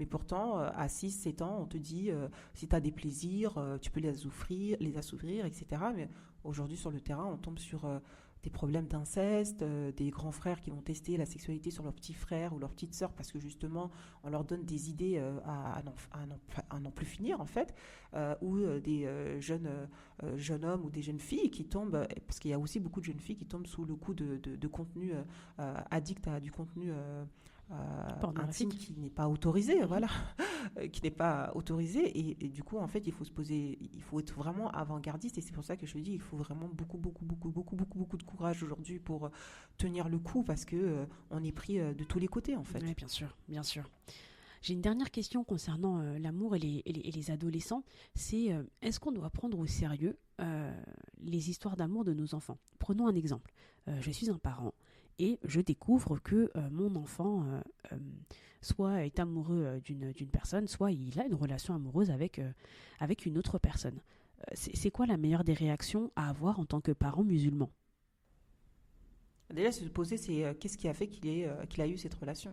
Mais pourtant, à 6, 7 ans, on te dit si t'as des plaisirs, tu peux les assouvir, etc. Mais aujourd'hui, sur le terrain, on tombe sur des problèmes d'inceste, des grands frères qui vont tester la sexualité sur leurs petits frères ou leurs petites sœurs parce que justement on leur donne des idées à n'en plus finir en fait, ou des jeunes hommes ou des jeunes filles qui tombent, parce qu'il y a aussi beaucoup de jeunes filles qui tombent sous le coup de contenu addict à du contenu intime qui n'est pas autorisé, voilà, qui n'est pas autorisé et du coup en fait il faut être vraiment avant-gardiste et c'est pour ça que je dis il faut vraiment beaucoup de courage aujourd'hui pour tenir le coup parce que on est pris de tous les côtés en fait. Oui, bien sûr, bien sûr. J'ai une dernière question concernant l'amour et les adolescents, c'est est-ce qu'on doit prendre au sérieux les histoires d'amour de nos enfants? Prenons un exemple. Je suis un parent et je découvre que mon enfant soit est amoureux d'une personne, soit il a une relation amoureuse avec une autre personne. C'est quoi la meilleure des réactions à avoir en tant que parent musulman? Déjà, se poser, c'est qu'est-ce qui a fait qu'il a eu cette relation?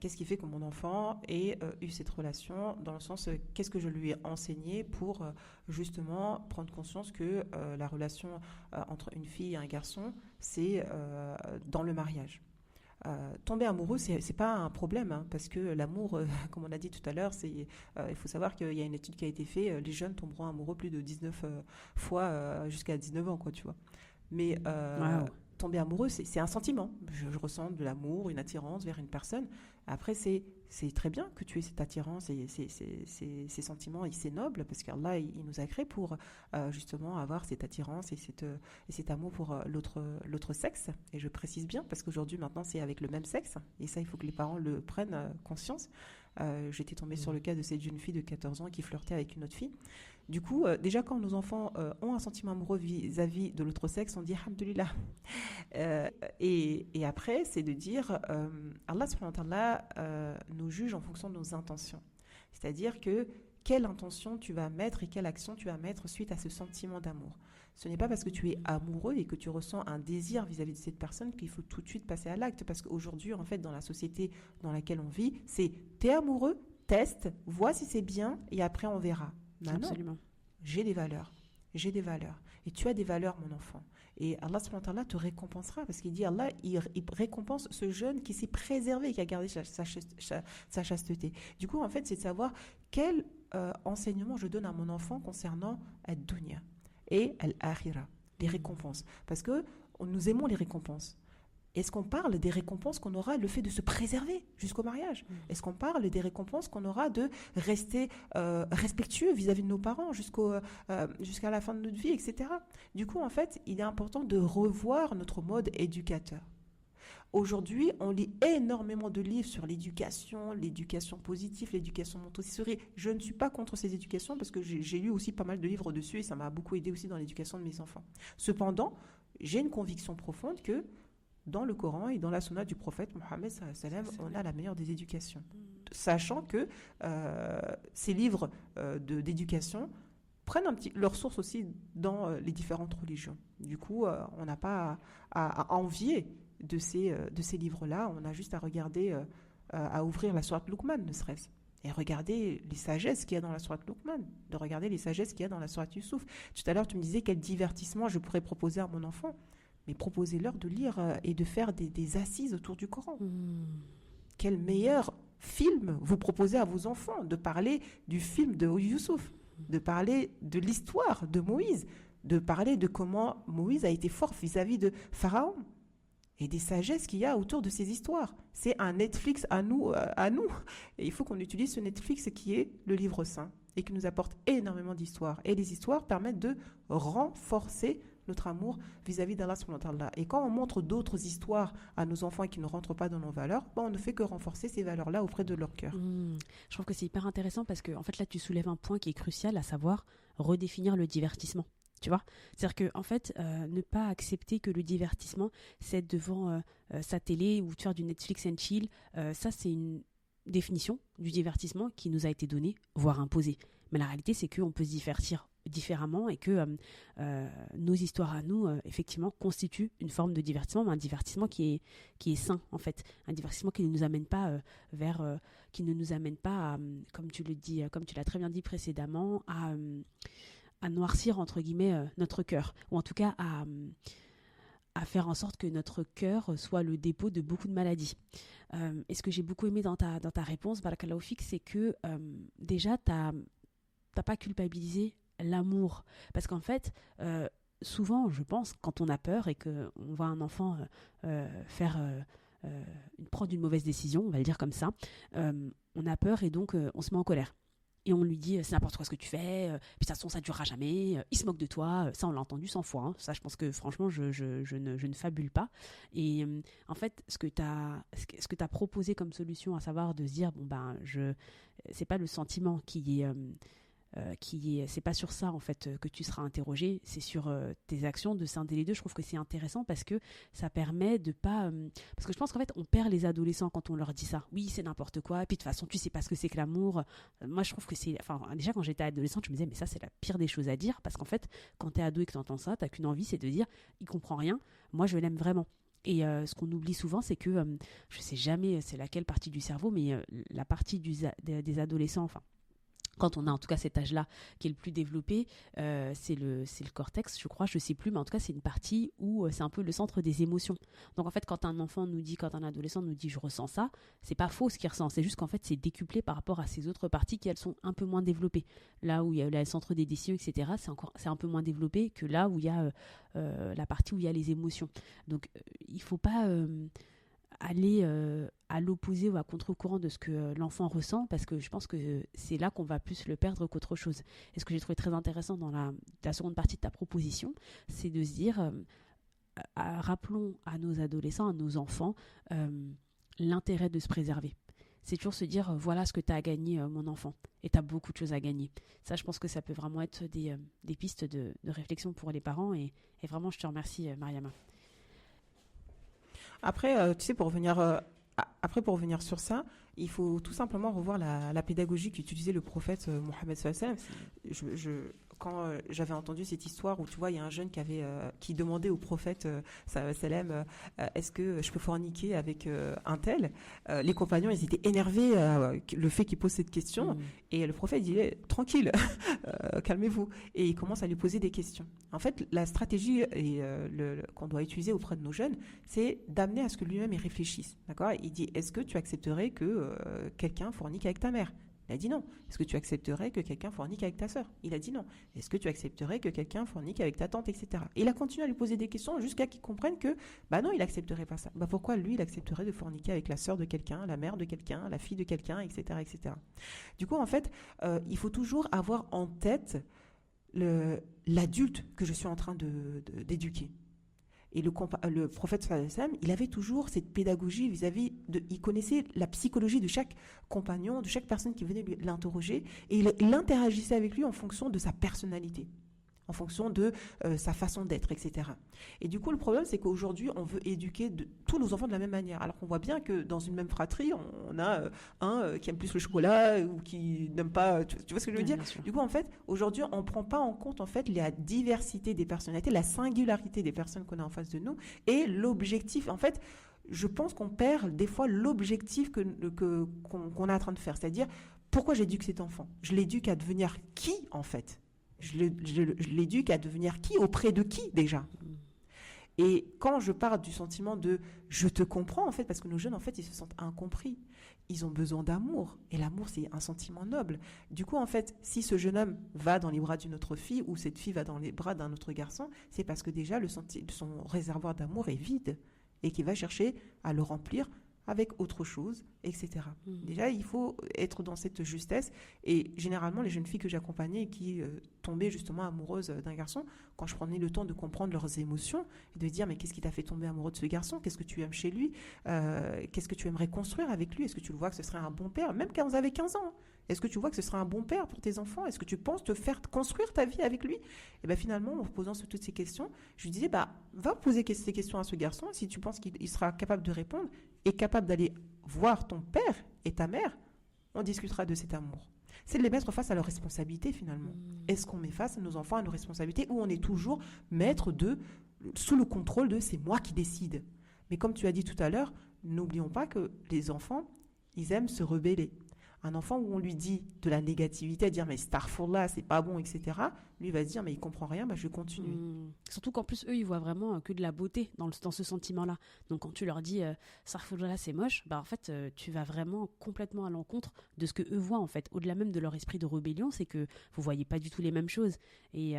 Qu'est-ce qui fait que mon enfant ait eu cette relation, dans le sens qu'est-ce que je lui ai enseigné pour justement prendre conscience que la relation entre une fille et un garçon, c'est dans le mariage. Tomber amoureux, c'est pas un problème, hein, parce que l'amour, comme on a dit tout à l'heure, il faut savoir qu'il y a une étude qui a été faite, les jeunes tomberont amoureux plus de 19 fois jusqu'à 19 ans, quoi, tu vois. Mais Wow. tomber amoureux, c'est un sentiment. Je ressens de l'amour, une attirance vers une personne. Après, c'est très bien que tu aies cette attirance et ces sentiments, et c'est noble, parce qu'Allah, il nous a créés pour justement avoir cette attirance et cet amour pour l'autre sexe. Et je précise bien, parce qu'aujourd'hui, maintenant, c'est avec le même sexe. Et ça, il faut que les parents le prennent conscience. J'étais tombée sur le cas de cette jeune fille de 14 ans qui flirtait avec une autre fille. Du coup, déjà, quand nos enfants ont un sentiment amoureux vis-à-vis de l'autre sexe, on dit Alhamdulillah. Et après, c'est de dire Allah subhanahu wa ta'ala nous juge en fonction de nos intentions. C'est-à-dire que quelle intention tu vas mettre et quelle action tu vas mettre suite à ce sentiment d'amour. Ce n'est pas parce que tu es amoureux et que tu ressens un désir vis-à-vis de cette personne qu'il faut tout de suite passer à l'acte. Parce qu'aujourd'hui, en fait, dans la société dans laquelle on vit, c'est t'es amoureux, teste, vois si c'est bien et après on verra. Absolument. Non, j'ai des valeurs. J'ai des valeurs. Et tu as des valeurs, mon enfant. Et Allah subhanahu wa ta'ala te récompensera. Parce qu'il dit, Allah, il récompense ce jeune qui s'est préservé, qui a gardé sa chasteté. Du coup, en fait, c'est de savoir quel enseignement je donne à mon enfant concernant ad-dunya et al-akhira, les récompenses. Parce que nous aimons les récompenses. Est-ce qu'on parle des récompenses qu'on aura le fait de se préserver jusqu'au mariage? Est-ce qu'on parle des récompenses qu'on aura de rester respectueux vis-à-vis de nos parents jusqu'à la fin de notre vie, etc. Du coup, en fait, il est important de revoir notre mode éducateur. Aujourd'hui, on lit énormément de livres sur l'éducation positive, l'éducation Montessori. Je ne suis pas contre ces éducations parce que j'ai lu aussi pas mal de livres dessus et ça m'a beaucoup aidé aussi dans l'éducation de mes enfants. Cependant, j'ai une conviction profonde que dans le Coran et dans la sunna du prophète Mohammed, on a la meilleure des éducations. Sachant que ces livres d'éducation prennent leur source aussi dans les différentes religions. Du coup, on n'a pas à envier de ces livres-là. On a juste à regarder, à ouvrir la sourate Luqman, ne serait-ce. Et regarder les sagesses qu'il y a dans la sourate Luqman, de regarder les sagesses qu'il y a dans la sourate Yusuf. Tout à l'heure, tu me disais quel divertissement je pourrais proposer à mon enfant. Mais proposez-leur de lire et de faire des assises autour du Coran. Quel meilleur film vous proposez à vos enfants? De parler du film de Youssouf, de parler de l'histoire de Moïse, de parler de comment Moïse a été fort vis-à-vis de Pharaon et des sagesses qu'il y a autour de ces histoires. C'est un Netflix à nous. Et il faut qu'on utilise ce Netflix qui est le livre saint et qui nous apporte énormément d'histoires. Et les histoires permettent de renforcer notre amour vis-à-vis d'Allah subhanahu wa ta'ala. Et quand on montre d'autres histoires à nos enfants et qui ne rentrent pas dans nos valeurs, on ne fait que renforcer ces valeurs-là auprès de leur cœur. Je trouve que c'est hyper intéressant parce que en fait là tu soulèves un point qui est crucial, à savoir redéfinir le divertissement. Tu vois, c'est-à-dire que en fait, ne pas accepter que le divertissement, c'est être devant sa télé ou de faire du Netflix and chill, ça c'est une définition du divertissement qui nous a été donnée, voire imposée. Mais la réalité, c'est qu'on peut se divertir différemment et que nos histoires à nous, effectivement, constituent une forme de divertissement, mais un divertissement qui est sain, en fait. Un divertissement qui ne nous amène pas qui ne nous amène pas à, comme tu le dis, comme tu l'as très bien dit précédemment, à noircir, entre guillemets, notre cœur. Ou en tout cas, à faire en sorte que notre cœur soit le dépôt de beaucoup de maladies. Et ce que j'ai beaucoup aimé dans ta réponse, Barakallahu Fik, c'est que déjà, t'as pas culpabilisé l'amour. Parce qu'en fait, souvent, je pense, quand on a peur et qu'on voit un enfant prendre une mauvaise décision, on va le dire comme ça, on a peur et donc on se met en colère. Et on lui dit c'est n'importe quoi ce que tu fais, puis de toute façon ça ne durera jamais, il se moque de toi, ça on l'a entendu 100 fois, hein. Ça je pense que franchement je ne fabule pas. Et en fait ce que tu as proposé comme solution, à savoir de se dire bon ben c'est pas le sentiment c'est pas sur ça en fait que tu seras interrogé, c'est sur tes actions, de scinder les deux. Je trouve que c'est intéressant parce que ça permet de pas parce que je pense qu'en fait on perd les adolescents quand on leur dit ça. Oui, c'est n'importe quoi, et puis de toute façon tu sais pas ce que c'est que l'amour. Moi je trouve que déjà quand j'étais adolescente je me disais mais ça c'est la pire des choses à dire, parce qu'en fait quand t'es ado et que t'entends ça, t'as qu'une envie, c'est de dire il comprend rien, moi je l'aime vraiment. Et ce qu'on oublie souvent, c'est que je sais jamais c'est laquelle partie du cerveau, mais la partie des adolescents, enfin quand on a en tout cas cet âge-là qui est le plus développé, c'est le cortex, je crois, je sais plus, mais en tout cas c'est une partie où c'est un peu le centre des émotions. Donc en fait quand un adolescent nous dit je ressens ça, c'est pas faux ce qu'il ressent, c'est juste qu'en fait c'est décuplé par rapport à ces autres parties qui elles sont un peu moins développées. Là où il y a le centre des décisions, etc., c'est un peu moins développé que là où il y a la partie où il y a les émotions. Donc il faut pas aller à l'opposé ou à contre-courant de ce que l'enfant ressent, parce que je pense que c'est là qu'on va plus le perdre qu'autre chose. Et ce que j'ai trouvé très intéressant dans la seconde partie de ta proposition, c'est de se dire rappelons à nos adolescents, à nos enfants, l'intérêt de se préserver. C'est toujours se dire voilà ce que tu as à gagner mon enfant, et tu as beaucoup de choses à gagner. Ça je pense que ça peut vraiment être des pistes de réflexion pour les parents, et vraiment je te remercie Mariama. Après, tu sais, pour revenir sur ça, il faut tout simplement revoir la pédagogie qu'utilisait le prophète Mohammed sallallahu alayhi wa sallam. Quand j'avais entendu cette histoire où tu vois il y a un jeune qui demandait au prophète sallallahu alayhi wa sallam est-ce que je peux forniquer avec un tel, les compagnons ils étaient énervés le fait qu'il pose cette question, et le prophète disait tranquille, calmez-vous, et il commence à lui poser des questions. En fait la stratégie qu'on doit utiliser auprès de nos jeunes, c'est d'amener à ce que lui-même il réfléchisse, d'accord. Il dit est-ce que tu accepterais que quelqu'un fornique avec ta mère? Il a dit non. Est-ce que tu accepterais que quelqu'un fornique avec ta sœur? Il a dit non. Est-ce que tu accepterais que quelqu'un fornique avec ta tante, etc. Et il a continué à lui poser des questions jusqu'à qu'il comprenne que, non, il accepterait pas ça. Pourquoi lui, il accepterait de forniquer avec la sœur de quelqu'un, la mère de quelqu'un, la fille de quelqu'un, etc., etc. Du coup, en fait, il faut toujours avoir en tête l'adulte que je suis en train d'éduquer. Et le prophète sallallahu alayhi wa sallam, il avait toujours cette pédagogie il connaissait la psychologie de chaque compagnon, de chaque personne qui venait l'interroger, et il interagissait avec lui en fonction de sa personnalité, en fonction de sa façon d'être, etc. Et du coup, le problème, c'est qu'aujourd'hui, on veut éduquer tous nos enfants de la même manière. Alors qu'on voit bien que dans une même fratrie, on a un qui aime plus le chocolat ou qui n'aime pas... Tu vois ce que je veux dire ? Du coup, en fait, aujourd'hui, on ne prend pas en compte en fait, la diversité des personnalités, la singularité des personnes qu'on a en face de nous, et l'objectif. En fait, je pense qu'on perd des fois l'objectif qu'on est en train de faire. C'est-à-dire, pourquoi j'éduque cet enfant ? Je l'éduque à devenir qui, en fait ? Je l'éduque à devenir qui, auprès de qui déjà. Et quand je parle du sentiment de je te comprends, en fait, parce que nos jeunes, en fait, ils se sentent incompris. Ils ont besoin d'amour. Et l'amour, c'est un sentiment noble. Du coup, en fait, si ce jeune homme va dans les bras d'une autre fille ou cette fille va dans les bras d'un autre garçon, c'est parce que déjà son réservoir d'amour est vide et qu'il va chercher à le remplir avec autre chose, etc. Déjà, il faut être dans cette justesse. Et généralement, les jeunes filles que j'accompagnais qui tombaient justement amoureuses d'un garçon, quand je prenais le temps de comprendre leurs émotions et de dire mais qu'est-ce qui t'a fait tomber amoureux de ce garçon ? Qu'est-ce que tu aimes chez lui ? Qu'est-ce que tu aimerais construire avec lui ? Est-ce que tu le vois que ce serait un bon père ? Même quand vous avez 15 ans, est-ce que tu vois que ce serait un bon père pour tes enfants ? Est-ce que tu penses te faire construire ta vie avec lui ? Et bien finalement, en me posant toutes ces questions, je lui disais, va poser ces questions à ce garçon. Si tu penses qu'il sera capable de répondre et capable d'aller voir ton père et ta mère, on discutera de cet amour. C'est de les mettre face à leurs responsabilités finalement. Est-ce qu'on met face à nos enfants à nos responsabilités, ou on est toujours maître sous le contrôle de c'est moi qui décide ? Mais comme tu as dit tout à l'heure, n'oublions pas que les enfants, ils aiment se rebeller. Un enfant où on lui dit de la négativité, à dire mais starfourla, c'est pas bon, etc., lui il va se dire mais il comprend rien, je vais continuer. Surtout qu'en plus, eux, ils voient vraiment que de la beauté dans ce sentiment-là. Donc, quand tu leur dis Sarfoudra, c'est moche, en fait, tu vas vraiment complètement à l'encontre de ce que eux voient, en fait. Au-delà même de leur esprit de rébellion, c'est que vous voyez pas du tout les mêmes choses. Et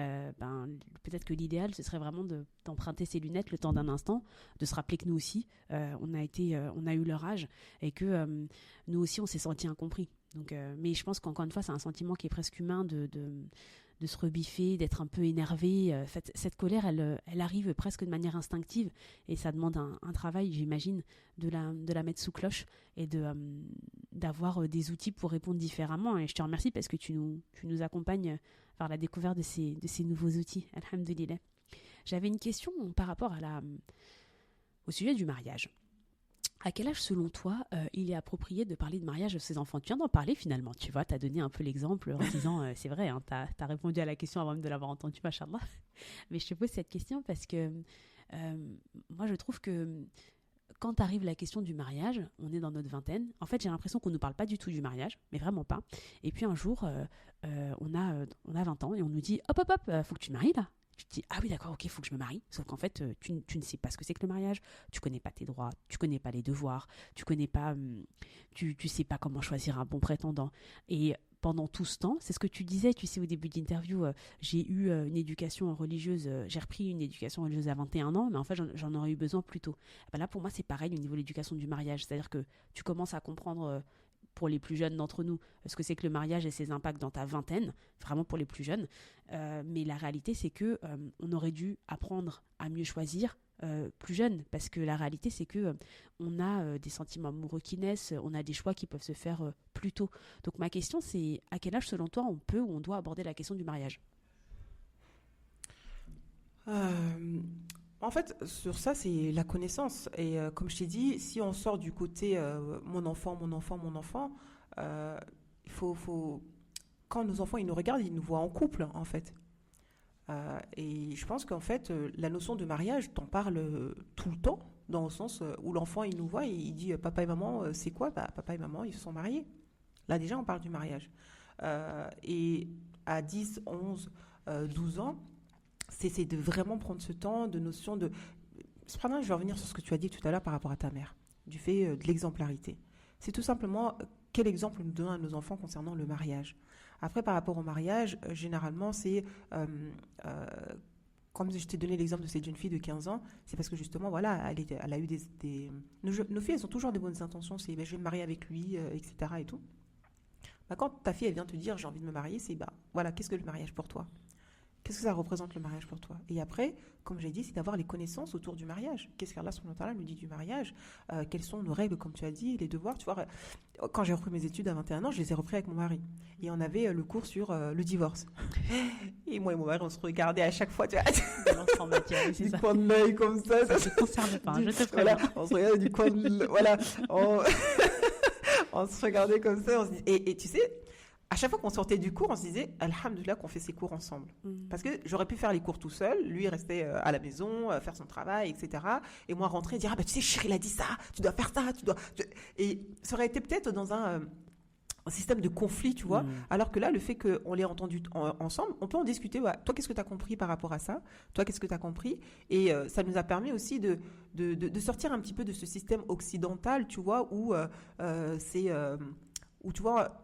peut-être que l'idéal, ce serait vraiment d'emprunter ses lunettes le temps d'un instant, de se rappeler que nous aussi, on a eu leur âge et que nous aussi, on s'est sentis incompris. Donc, mais je pense qu'encore une fois, c'est un sentiment qui est presque humain de se rebiffer, d'être un peu énervé. Cette colère, elle arrive presque de manière instinctive et ça demande un travail, j'imagine, de la mettre sous cloche et d'avoir des outils pour répondre différemment. Et je te remercie parce que tu nous accompagnes vers la découverte de ces nouveaux outils. Alhamdulillah. J'avais une question par rapport au sujet du mariage. À quel âge, selon toi, il est approprié de parler de mariage à ses enfants? Tu viens d'en parler finalement, tu vois, tu as donné un peu l'exemple en disant, c'est vrai, hein, tu as répondu à la question avant même de l'avoir entendu, machallah. Mais je te pose cette question parce que moi, je trouve que quand arrive la question du mariage, on est dans notre vingtaine. En fait, j'ai l'impression qu'on ne nous parle pas du tout du mariage, mais vraiment pas. Et puis un jour, on a 20 ans et on nous dit, hop, faut que tu te maries là. Je te dis, ah oui, d'accord, ok, il faut que je me marie. Sauf qu'en fait, tu ne sais pas ce que c'est que le mariage. Tu connais pas tes droits, tu connais pas les devoirs, tu connais pas, tu sais pas comment choisir un bon prétendant. Et pendant tout ce temps, c'est ce que tu disais, tu sais, au début de l'interview, j'ai eu une éducation religieuse, j'ai repris une éducation religieuse à 21 ans, mais en fait, j'en aurais eu besoin plus tôt. Là, pour moi, c'est pareil au niveau de l'éducation du mariage. C'est-à-dire que tu commences à comprendre... pour les plus jeunes d'entre nous, ce que c'est que le mariage et ses impacts dans ta vingtaine, vraiment pour les plus jeunes. Mais la réalité, c'est que on aurait dû apprendre à mieux choisir plus jeune, parce que la réalité, c'est que on a des sentiments amoureux qui naissent, on a des choix qui peuvent se faire plus tôt. Donc ma question, c'est à quel âge, selon toi, on peut ou on doit aborder la question du mariage? En fait, sur ça, c'est la connaissance. Et comme je t'ai dit, si on sort du côté mon enfant, il faut quand nos enfants ils nous regardent, ils nous voient en couple, en fait. Et je pense qu'en fait, la notion de mariage, t'en parles tout le temps, dans le sens où l'enfant il nous voit et il dit papa et maman, c'est quoi? Papa et maman, ils se sont mariés. Là déjà, on parle du mariage. Et à 10, 11, 12 ans, c'est de vraiment prendre ce temps de notion de... Cependant, je vais revenir sur ce que tu as dit tout à l'heure par rapport à ta mère, du fait de l'exemplarité. C'est tout simplement quel exemple nous donnons à nos enfants concernant le mariage. Après, par rapport au mariage, généralement, c'est... comme je t'ai donné l'exemple de cette jeune fille de 15 ans, c'est parce que justement, voilà, elle a eu des... Nos filles, elles ont toujours des bonnes intentions, c'est je vais me marier avec lui, etc. et tout. Quand ta fille, elle vient te dire j'ai envie de me marier, c'est voilà, qu'est-ce que le mariage pour toi? Qu'est-ce que ça représente le mariage pour toi? Et après, comme j'ai dit, c'est d'avoir les connaissances autour du mariage. Qu'est-ce qu'Allah subhanahu wa ta'ala nous dit du mariage? Quelles sont nos règles, comme tu as dit, les devoirs? Tu vois, quand j'ai repris mes études à 21 ans, je les ai repris avec mon mari. Et on avait le cours sur le divorce. Et moi et mon mari, on se regardait à chaque fois, tu vois, du coin de l'œil comme ça. Ça ne te concerne pas, je te préviens. Voilà, on se regardait du coin de l'œil. Voilà, on se regardait comme ça. On se dit, et tu sais... À chaque fois qu'on sortait du cours, on se disait « Alhamdoulilah qu'on fait ces cours ensemble ». Parce que j'aurais pu faire les cours tout seul, lui restait à la maison, faire son travail, etc. Et moi rentrer et dire « Ah tu sais, chérie, il a dit ça, tu dois faire ça, tu dois… » Et ça aurait été peut-être dans un système de conflit, tu vois. Alors que là, le fait qu'on l'ait entendu ensemble, on peut en discuter. Ouais, toi, qu'est-ce que tu as compris par rapport à ça? Toi, qu'est-ce que tu as compris? Et ça nous a permis aussi de sortir un petit peu de ce système occidental, tu vois, où où tu vois…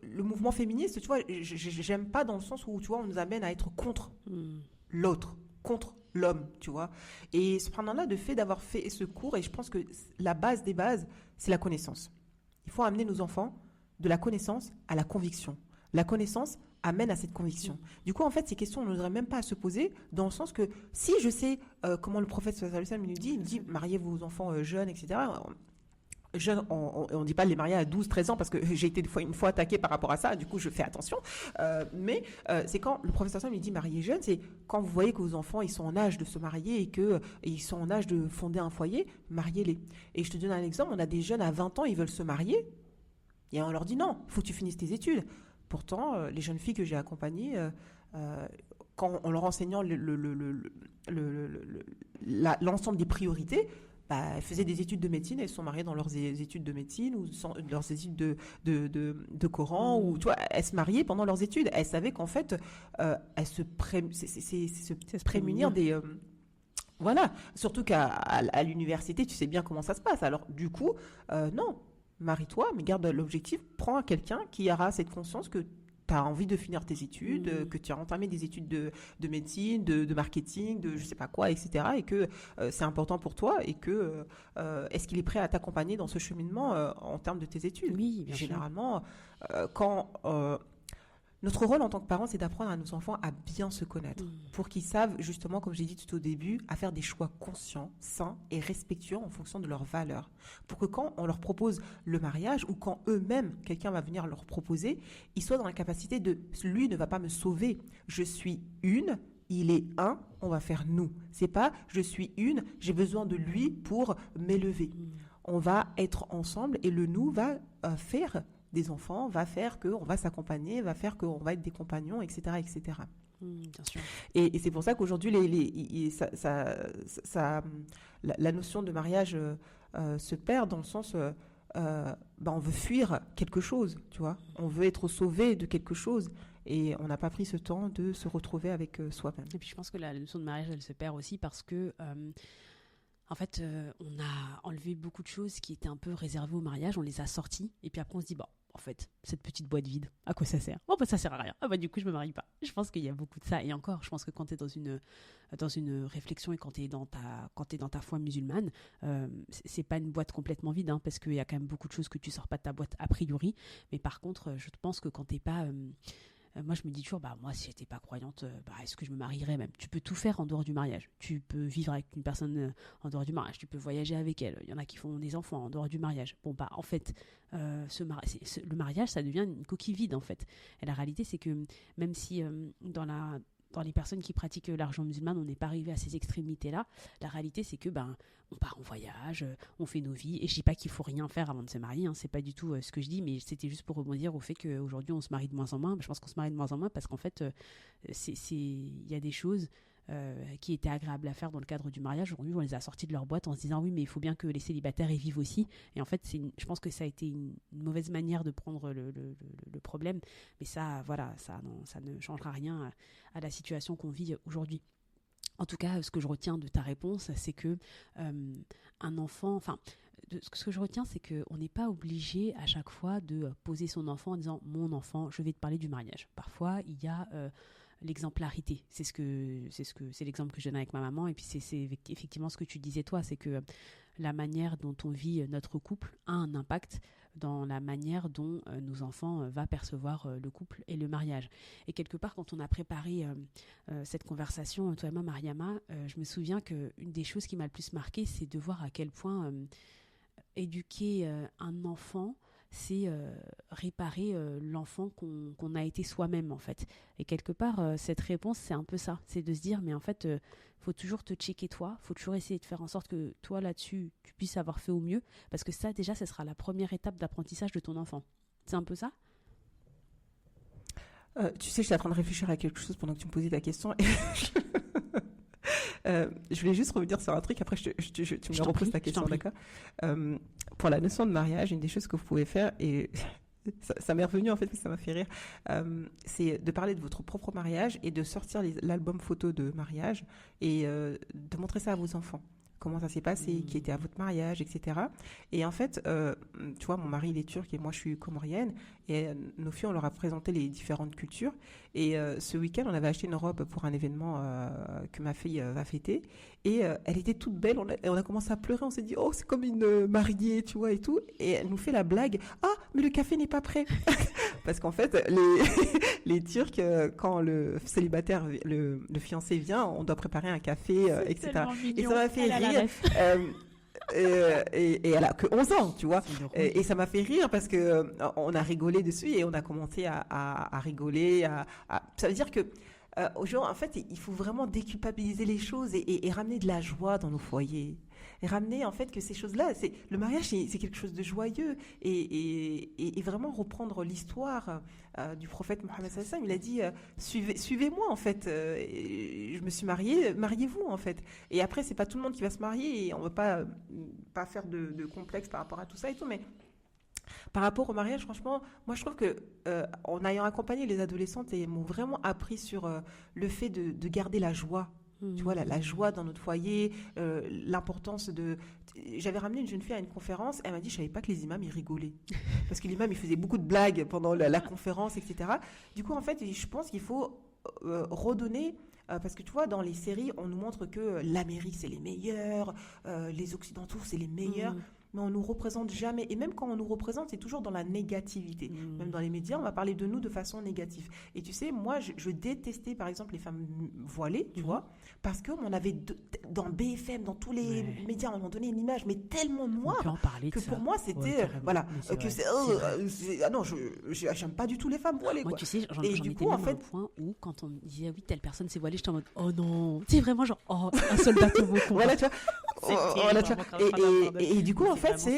le mouvement féministe, tu vois, j'aime pas dans le sens où, tu vois, on nous amène à être contre l'autre, contre l'homme, tu vois. Et cependant-là, de fait d'avoir fait ce cours, et je pense que la base des bases, c'est la connaissance. Il faut amener nos enfants de la connaissance à la conviction. La connaissance amène à cette conviction. Du coup, en fait, ces questions, on n'oserait même pas à se poser, dans le sens que si je sais comment le prophète sallallahu alayhi wa sallam il dit mariez vos enfants jeunes, etc. Jeunes, on dit pas de les marier à 12, 13 ans parce que j'ai été une fois attaquée par rapport à ça, du coup je fais attention. Mais c'est quand le professeur Sam il dit marier jeune, c'est quand vous voyez que vos enfants ils sont en âge de se marier et que ils sont en âge de fonder un foyer, mariez-les. Et je te donne un exemple, on a des jeunes à 20 ans, ils veulent se marier et on leur dit non, il faut que tu finisses tes études. Pourtant, les jeunes filles que j'ai accompagnées, quand on leur enseignant l'ensemble des priorités, elles faisaient des études de médecine, elles se sont mariées dans leurs études de médecine ou leurs études de Coran, ou tu vois, elles se mariaient pendant leurs études. Elles savaient qu'en fait, elles se prémunir des... voilà, surtout qu'à l'université, tu sais bien comment ça se passe. Alors du coup, non, marie-toi, mais garde l'objectif, prends quelqu'un qui aura cette conscience que tu as envie de finir tes études, que tu as entamé des études de médecine, de marketing, de je sais pas quoi, etc. Et que c'est important pour toi et que est-ce qu'il est prêt à t'accompagner dans ce cheminement en termes de tes études? Oui, bien Généralement, quand... notre rôle en tant que parents, c'est d'apprendre à nos enfants à bien se connaître, pour qu'ils savent justement, comme j'ai dit tout au début, à faire des choix conscients, sains et respectueux en fonction de leurs valeurs. Pour que quand on leur propose le mariage ou quand eux-mêmes, quelqu'un va venir leur proposer, ils soient dans la capacité de « lui ne va pas me sauver, je suis une ». Il est un, on va faire nous. C'est pas je suis une, j'ai besoin de lui pour m'élever. On va être ensemble et le nous va faire des enfants, va faire qu'on va s'accompagner, va faire qu'on va être des compagnons, etc. etc. Bien sûr. Et c'est pour ça qu'aujourd'hui, la notion de mariage se perd dans le sens, on veut fuir quelque chose, tu vois. On veut être sauvé de quelque chose. Et on n'a pas pris ce temps de se retrouver avec soi-même. Et puis je pense que la notion de mariage, elle se perd aussi parce que... en fait, on a enlevé beaucoup de choses qui étaient un peu réservées au mariage, on les a sorties, et puis après on se dit, en fait, cette petite boîte vide, à quoi ça sert? Ça sert à rien. Du coup, je me marie pas. Je pense qu'il y a beaucoup de ça. Et encore, je pense que quand tu es dans une réflexion et quand tu es dans ta foi musulmane, c'est pas une boîte complètement vide, parce qu'il y a quand même beaucoup de choses que tu sors pas de ta boîte a priori. Mais par contre, je pense que quand t'es pas... moi, je me dis toujours, moi, si j'étais pas croyante, est-ce que je me marierais même? Tu peux tout faire en dehors du mariage. Tu peux vivre avec une personne en dehors du mariage. Tu peux voyager avec elle. Il y en a qui font des enfants en dehors du mariage. En fait, le mariage, ça devient une coquille vide, en fait. Et la réalité, c'est que même si dans les personnes qui pratiquent la religion musulmane, on n'est pas arrivé à ces extrémités-là. La réalité, c'est que on part en voyage, on fait nos vies. Et je dis pas qu'il faut rien faire avant de se marier. C'est pas du tout ce que je dis, mais c'était juste pour rebondir au fait qu'aujourd'hui, on se marie de moins en moins. Je pense qu'on se marie de moins en moins parce qu'en fait, il y a des choses qui étaient agréables à faire dans le cadre du mariage. Aujourd'hui, on les a sortis de leur boîte en se disant oui, mais il faut bien que les célibataires y vivent aussi. Et en fait, je pense que ça a été une mauvaise manière de prendre le problème. Mais ça, voilà, ça ne changera rien à la situation qu'on vit aujourd'hui. En tout cas, ce que je retiens de ta réponse, c'est que un enfant, ce que je retiens, c'est qu'on n'est pas obligé à chaque fois de poser son enfant en disant mon enfant, je vais te parler du mariage. Parfois, il y a l'exemplarité. C'est l'exemple que je donne avec ma maman. Et puis c'est effectivement ce que tu disais toi, c'est que la manière dont on vit notre couple a un impact dans la manière dont nos enfants va percevoir le couple et le mariage. Et quelque part, quand on a préparé cette conversation, toi et moi, Mariama, je me souviens qu'une des choses qui m'a le plus marquée, c'est de voir à quel point éduquer un enfant, c'est réparer l'enfant qu'on a été soi-même, en fait. Et quelque part, cette réponse, c'est un peu ça. C'est de se dire, mais en fait, faut toujours te checker toi, faut toujours essayer de faire en sorte que toi, là-dessus, tu puisses avoir fait au mieux, parce que ça, déjà, ce sera la première étape d'apprentissage de ton enfant. C'est un peu ça? Tu sais, j'étais en train de réfléchir à quelque chose pendant que tu me posais ta question. Je voulais juste revenir sur un truc, après tu me reposes ta question, d'accord? Pour la notion de mariage, une des choses que vous pouvez faire, et ça m'est revenu en fait, ça m'a fait rire, c'est de parler de votre propre mariage et de sortir l'album photo de mariage et de montrer ça à vos enfants. Comment ça s'est passé, qui était à votre mariage, etc. Et en fait, tu vois, mon mari, il est turc et moi, je suis comorienne. Et nos filles, on leur a présenté les différentes cultures. Et ce week-end, on avait acheté une robe pour un événement que ma fille va fêter. Et elle était toute belle. On a commencé à pleurer. On s'est dit, oh, c'est comme une mariée, tu vois, et tout. Et elle nous fait la blague, ah, mais le café n'est pas prêt. Parce qu'en fait, les Turcs, quand le célibataire, le fiancé vient, on doit préparer un café, etc. Et ça m'a fait rire. Et elle a que 11 ans, tu vois. Et ça m'a fait rire parce que on a rigolé dessus et on a commencé à rigoler. Ça veut dire que Aujourd'hui, en fait, il faut vraiment déculpabiliser les choses et ramener de la joie dans nos foyers. Et ramener, en fait, que ces choses-là, le mariage, c'est quelque chose de joyeux. Et vraiment reprendre l'histoire du prophète Mohammed sallallahu alayhi wa sallam. Il a dit, suivez-moi, en fait. Je me suis mariée, mariez-vous, en fait. Et après, c'est pas tout le monde qui va se marier et on ne va pas faire de complexe par rapport à tout ça et tout, mais par rapport au mariage, franchement, moi je trouve que en ayant accompagné les adolescentes, elles m'ont vraiment appris sur le fait de garder la joie. Tu vois, la joie dans notre foyer, l'importance de... J'avais ramené une jeune fille à une conférence, elle m'a dit, je savais pas que les imams, ils rigolaient. Parce que l'imam, il faisait beaucoup de blagues pendant la conférence, etc. Du coup, en fait, je pense qu'il faut redonner... parce que tu vois, dans les séries, on nous montre que l'Amérique, c'est les meilleurs, les Occidentaux, c'est les meilleurs. Mais on nous représente jamais. Et même quand on nous représente, c'est toujours dans la négativité. Même dans les médias, on va parler de nous de façon négative. Et tu sais, moi, je détestais, par exemple, les femmes voilées, tu vois, parce qu'on avait, dans BFM, dans tous les médias, on m'a donné une image, mais tellement noire, on peut en parler que de pour ça. moi, c'était, voilà, que c'est, ah non, j'aime pas du tout les femmes voilées, Moi, quoi. tu sais, j'en Et étais du coup, même en fait, à un point où, quand on me disait, oui, telle personne s'est voilée, j'étais en mode, oh non, c'est vraiment genre, oh, un soldat au combat. voilà, tu vois. Voilà, tu vois. Et du coup, en fait,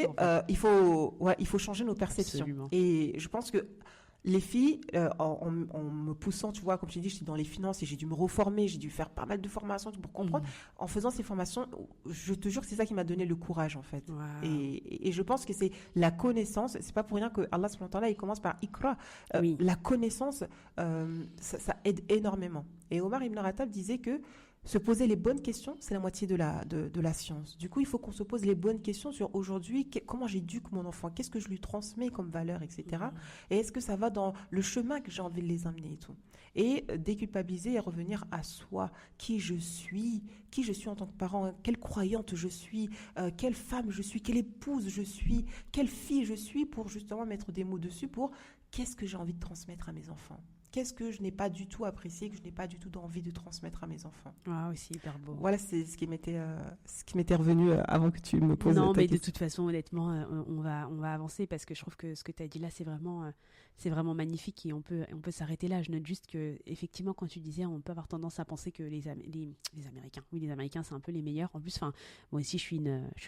il faut changer nos perceptions. Absolument. Et je pense que les filles, en me poussant, tu vois, comme je t'ai dit, j'étais dans les finances et j'ai dû me reformer, j'ai dû faire pas mal de formations pour comprendre. En faisant ces formations, je te jure que c'est ça qui m'a donné le courage, en fait. Wow. Et je pense que c'est la connaissance. C'est pas pour rien que Allah subhanahu wa ta'ala, il commence par Iqra. La connaissance, ça aide énormément. Et Omar ibn Khattab disait que se poser les bonnes questions, c'est la moitié de la science. Du coup, il faut qu'on se pose les bonnes questions sur aujourd'hui, comment j'éduque mon enfant, qu'est-ce que je lui transmets comme valeur, etc. Et est-ce que ça va dans le chemin que j'ai envie de les amener et tout. Et déculpabiliser et revenir à soi, qui je suis en tant que parent, quelle croyante je suis, quelle femme je suis, quelle épouse je suis, quelle fille je suis, pour justement mettre des mots dessus pour qu'est-ce que j'ai envie de transmettre à mes enfants. Qu'est-ce que je n'ai pas du tout apprécié, que je n'ai pas du tout envie de transmettre à mes enfants. Ah oui, c'est hyper beau. Voilà, c'est ce qui m'était revenu avant que tu me poses ta question. Non, mais de toute façon, honnêtement, on va avancer parce que je trouve que ce que tu as dit là, c'est vraiment magnifique et on peut s'arrêter là. Je note juste que, effectivement, quand tu disais, on peut avoir tendance à penser que les Américains, oui, les Américains, c'est un peu les meilleurs. En plus, moi aussi, je suis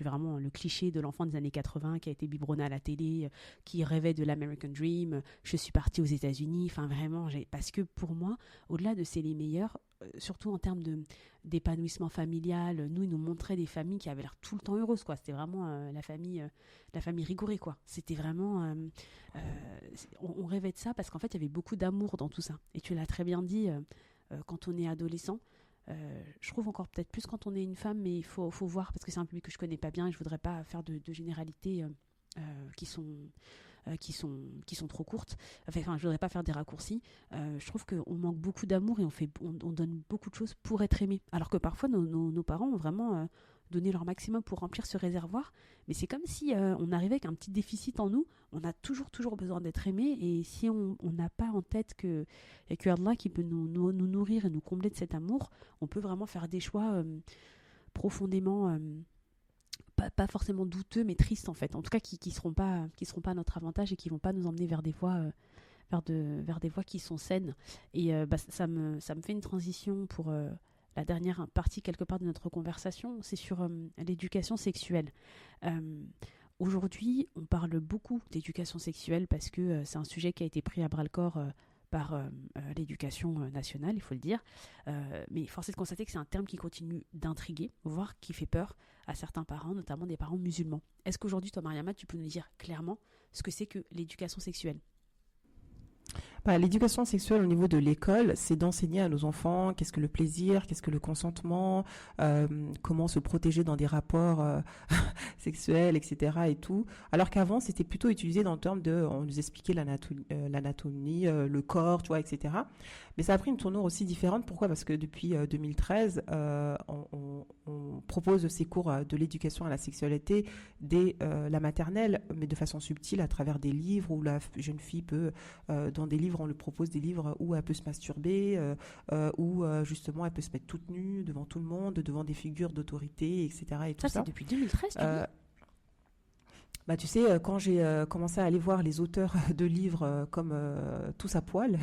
vraiment le cliché de l'enfant des années 80 qui a été biberonné à la télé, qui rêvait de l'American Dream. Je suis partie aux États-Unis. Enfin, vraiment, parce que pour moi, au-delà de c'est les meilleurs, surtout en termes d'épanouissement familial, ils nous montraient des familles qui avaient l'air tout le temps heureuses, quoi. C'était vraiment la famille rigorée, quoi. C'était vraiment on rêvait de ça parce qu'en fait il y avait beaucoup d'amour dans tout ça. Et tu l'as très bien dit, quand on est adolescent, je trouve encore peut-être plus quand on est une femme, mais il faut voir, parce que c'est un public que je connais pas bien et je voudrais pas faire de généralités qui sont trop courtes. Enfin, je voudrais pas faire des raccourcis. Je trouve qu'on manque beaucoup d'amour et on donne beaucoup de choses pour être aimé. Alors que parfois, nos parents ont vraiment donné leur maximum pour remplir ce réservoir. Mais c'est comme si on arrivait avec un petit déficit en nous. On a toujours besoin d'être aimé. Et si on n'a pas en tête qu'il y a que Allah qui peut nous nourrir et nous combler de cet amour, on peut vraiment faire des choix profondément... pas forcément douteux, mais tristes en fait. En tout cas, qui seront pas à notre avantage et qui vont pas nous emmener vers des voies, vers des voies qui sont saines. Et ça me fait une transition pour la dernière partie quelque part de notre conversation. C'est sur l'éducation sexuelle. Aujourd'hui, on parle beaucoup d'éducation sexuelle parce que c'est un sujet qui a été pris à bras-le-corps par l'éducation nationale, il faut le dire. Mais force est de constater que c'est un terme qui continue d'intriguer, voire qui fait peur à certains parents, notamment des parents musulmans. Est-ce qu'aujourd'hui, toi, Mariama, tu peux nous dire clairement ce que c'est que l'éducation sexuelle ? L'éducation sexuelle au niveau de l'école, c'est d'enseigner à nos enfants qu'est-ce que le plaisir, qu'est-ce que le consentement, comment se protéger dans des rapports sexuels, etc. et tout. Alors qu'avant, c'était plutôt utilisé dans le terme on nous expliquait l'anatomie, le corps, tu vois, etc. Mais ça a pris une tournure aussi différente. Pourquoi ? Parce que depuis 2013, on propose ces cours de l'éducation à la sexualité dès la maternelle, mais de façon subtile à travers des livres où la jeune fille peut, dans des livres, on lui propose des livres où elle peut se masturber, où justement elle peut se mettre toute nue devant tout le monde, devant des figures d'autorité, etc. Et tout ça. C'est depuis 2013, tu dis ? Bah, tu sais, quand j'ai commencé à aller voir les auteurs de livres comme Tous à poil,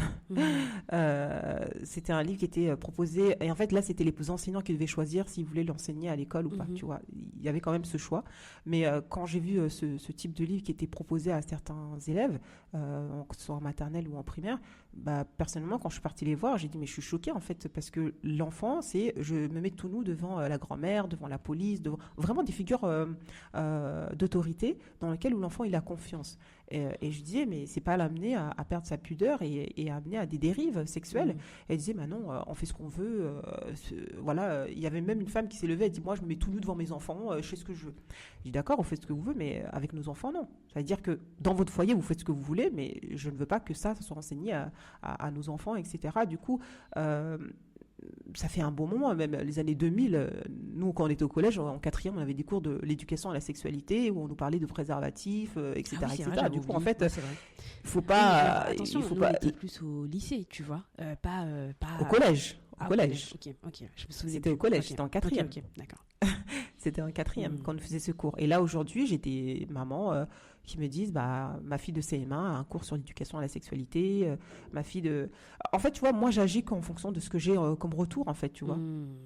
c'était un livre qui était proposé. Et en fait, là, c'était les enseignants qui devaient choisir s'ils voulaient l'enseigner à l'école ou pas. Tu vois, il y avait quand même ce choix. Mais quand j'ai vu ce type de livre qui était proposé à certains élèves, que ce soit en maternelle ou en primaire, bah, personnellement, quand je suis partie les voir, j'ai dit, mais je suis choquée en fait, parce que l'enfant, je me mets tout nu devant la grand-mère, devant la police, devant vraiment des figures d'autorité dans lequel où l'enfant il a confiance. Et je disais, mais c'est pas l'amener à perdre sa pudeur et à amener à des dérives sexuelles. Et elle disait, bah non, on fait ce qu'on veut. Voilà, il y avait même une femme qui s'est levée, elle dit, moi je me mets tout nu devant mes enfants, je fais ce que je veux. Je dis, d'accord, on fait ce que vous voulez, mais avec nos enfants, non. C'est-à-dire que dans votre foyer, vous faites ce que vous voulez, mais je ne veux pas que ça soit enseigné à nos enfants, etc. Du coup, ça fait un bon moment, même les années 2000, nous quand on était au collège, en quatrième, on avait des cours de l'éducation à la sexualité où on nous parlait de préservatifs, etc. Ah oui, c'est etc. vrai, Du coup, j'avais en fait, oublié. Ouais, c'est vrai. faut pas, Attention, il faut nous, pas on était plus au lycée, tu vois, pas au collège. Ah, Au collège. Ok, je me souvenais C'était plus. au collège, Ok. c'était en quatrième. Ok, d'accord. C'était en quatrième quand on faisait ce cours. Et là, aujourd'hui, j'ai des mamans qui me disent, bah, ma fille de CM1 a un cours sur l'éducation à la sexualité. Ma fille de... En fait, tu vois, moi, j'agis qu'en fonction de ce que j'ai comme retour, en fait, tu vois.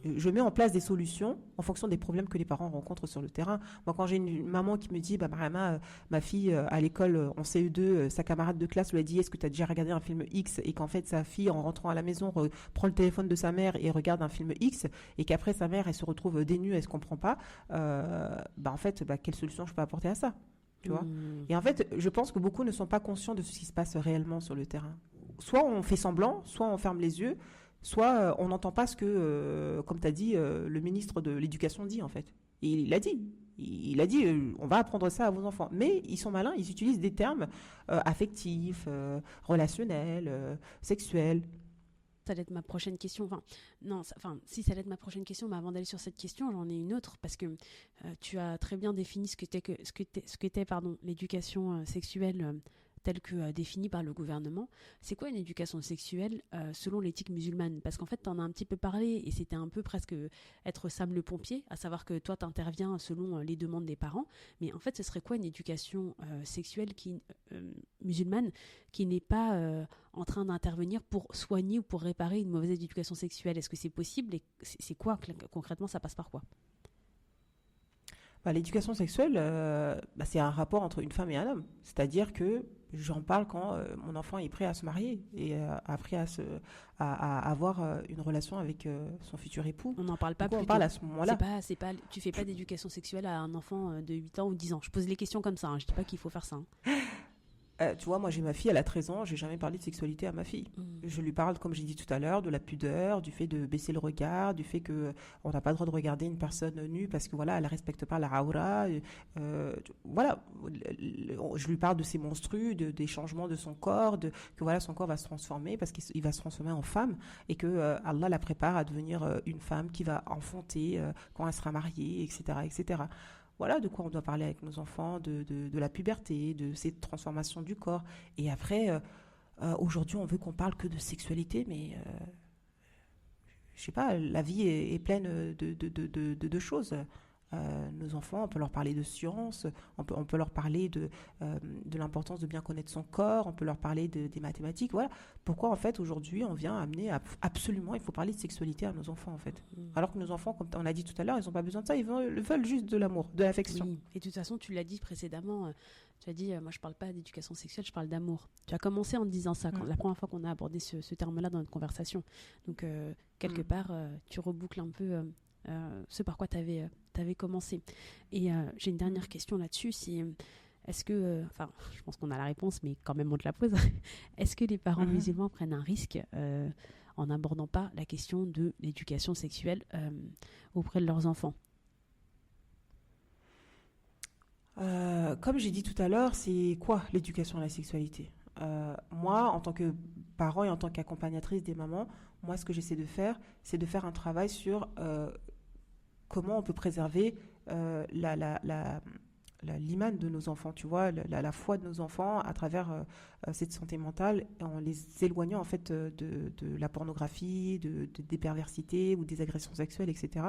Je mets en place des solutions en fonction des problèmes que les parents rencontrent sur le terrain. Moi, quand j'ai une maman qui me dit, bah, Mariama, ma fille, à l'école, en CE2, sa camarade de classe lui a dit, est-ce que tu as déjà regardé un film X? Et qu'en fait, sa fille, en rentrant à la maison, prend le téléphone de sa mère et regarde un film X, et qu'après, sa mère, elle se retrouve dénue, elle se comprend pas. Bah, en fait, bah, quelle solution je peux apporter à ça? Tu vois. Et en fait, je pense que beaucoup ne sont pas conscients de ce qui se passe réellement sur le terrain. Soit on fait semblant, soit on ferme les yeux, soit on n'entend pas ce que, comme tu as dit, le ministre de l'Éducation dit, en fait. Et il a dit. Il a dit, on va apprendre ça à vos enfants. Mais ils sont malins, ils utilisent des termes affectifs, relationnels, sexuels. Ça allait être ma prochaine question. Si ça allait être ma prochaine question, mais avant d'aller sur cette question, j'en ai une autre parce que tu as très bien défini ce qu'était l'éducation sexuelle telle que définie par le gouvernement. C'est quoi une éducation sexuelle selon l'éthique musulmane? Parce qu'en fait, tu en as un petit peu parlé et c'était un peu presque être Sam le pompier, à savoir que toi, tu interviens selon les demandes des parents. Mais en fait, ce serait quoi une éducation sexuelle musulmane qui n'est pas en train d'intervenir pour soigner ou pour réparer une mauvaise éducation sexuelle? Est-ce que c'est possible et c'est quoi concrètement? Ça passe par quoi? Bah, l'éducation sexuelle, bah, c'est un rapport entre une femme et un homme. C'est-à-dire que j'en parle quand mon enfant est prêt à se marier et après à avoir une relation avec son futur époux. On n'en parle pas Du coup, plus on parle tôt. à ce moment-là. Tu fais pas d'éducation sexuelle à un enfant de 8 ans ou 10 ans. Je pose les questions comme ça, hein. Je dis pas qu'il faut faire ça. Hein. Tu vois, moi j'ai ma fille, elle a 13 ans, j'ai jamais parlé de sexualité à ma fille. Je lui parle, comme j'ai dit tout à l'heure, de la pudeur, du fait de baisser le regard, du fait que on n'a pas le droit de regarder une personne nue parce que voilà, elle respecte pas la aura. Voilà, je lui parle de ses menstrues, des changements de son corps, que voilà, son corps va se transformer parce qu'il va se transformer en femme et que Allah la prépare à devenir une femme qui va enfanter quand elle sera mariée, etc., etc. Voilà de quoi on doit parler avec nos enfants, de la puberté, de ces transformations du corps. Et après, aujourd'hui, on veut qu'on parle que de sexualité, mais je sais pas, la vie est pleine de choses. Nos enfants, on peut leur parler de science, on peut leur parler de l'importance de bien connaître son corps, on peut leur parler des mathématiques. Voilà. Pourquoi, en fait, aujourd'hui, on vient amener absolument, il faut parler de sexualité à nos enfants, en fait. Alors que nos enfants, comme on a dit tout à l'heure, ils n'ont pas besoin de ça, ils veulent juste de l'amour, de l'affection. Oui. Et de toute façon, tu l'as dit précédemment, tu as dit, moi je parle pas d'éducation sexuelle, je parle d'amour. Tu as commencé en disant ça, la première fois qu'on a abordé ce terme-là dans notre conversation. Donc, quelque part, tu reboucles un peu ce par quoi tu avais commencé. Et j'ai une dernière question là-dessus, est-ce que, je pense qu'on a la réponse, mais quand même on te la pose, est-ce que les parents musulmans prennent un risque en n'abordant pas la question de l'éducation sexuelle auprès de leurs enfants? Comme j'ai dit tout à l'heure, c'est quoi l'éducation à la sexualité? Moi, en tant que parent et en tant qu'accompagnatrice des mamans, moi, ce que j'essaie de faire, c'est de faire un travail sur comment on peut préserver l'iman de nos enfants, tu vois, la foi de nos enfants à travers cette santé mentale, en les éloignant en fait de la pornographie, des perversités ou des agressions sexuelles, etc.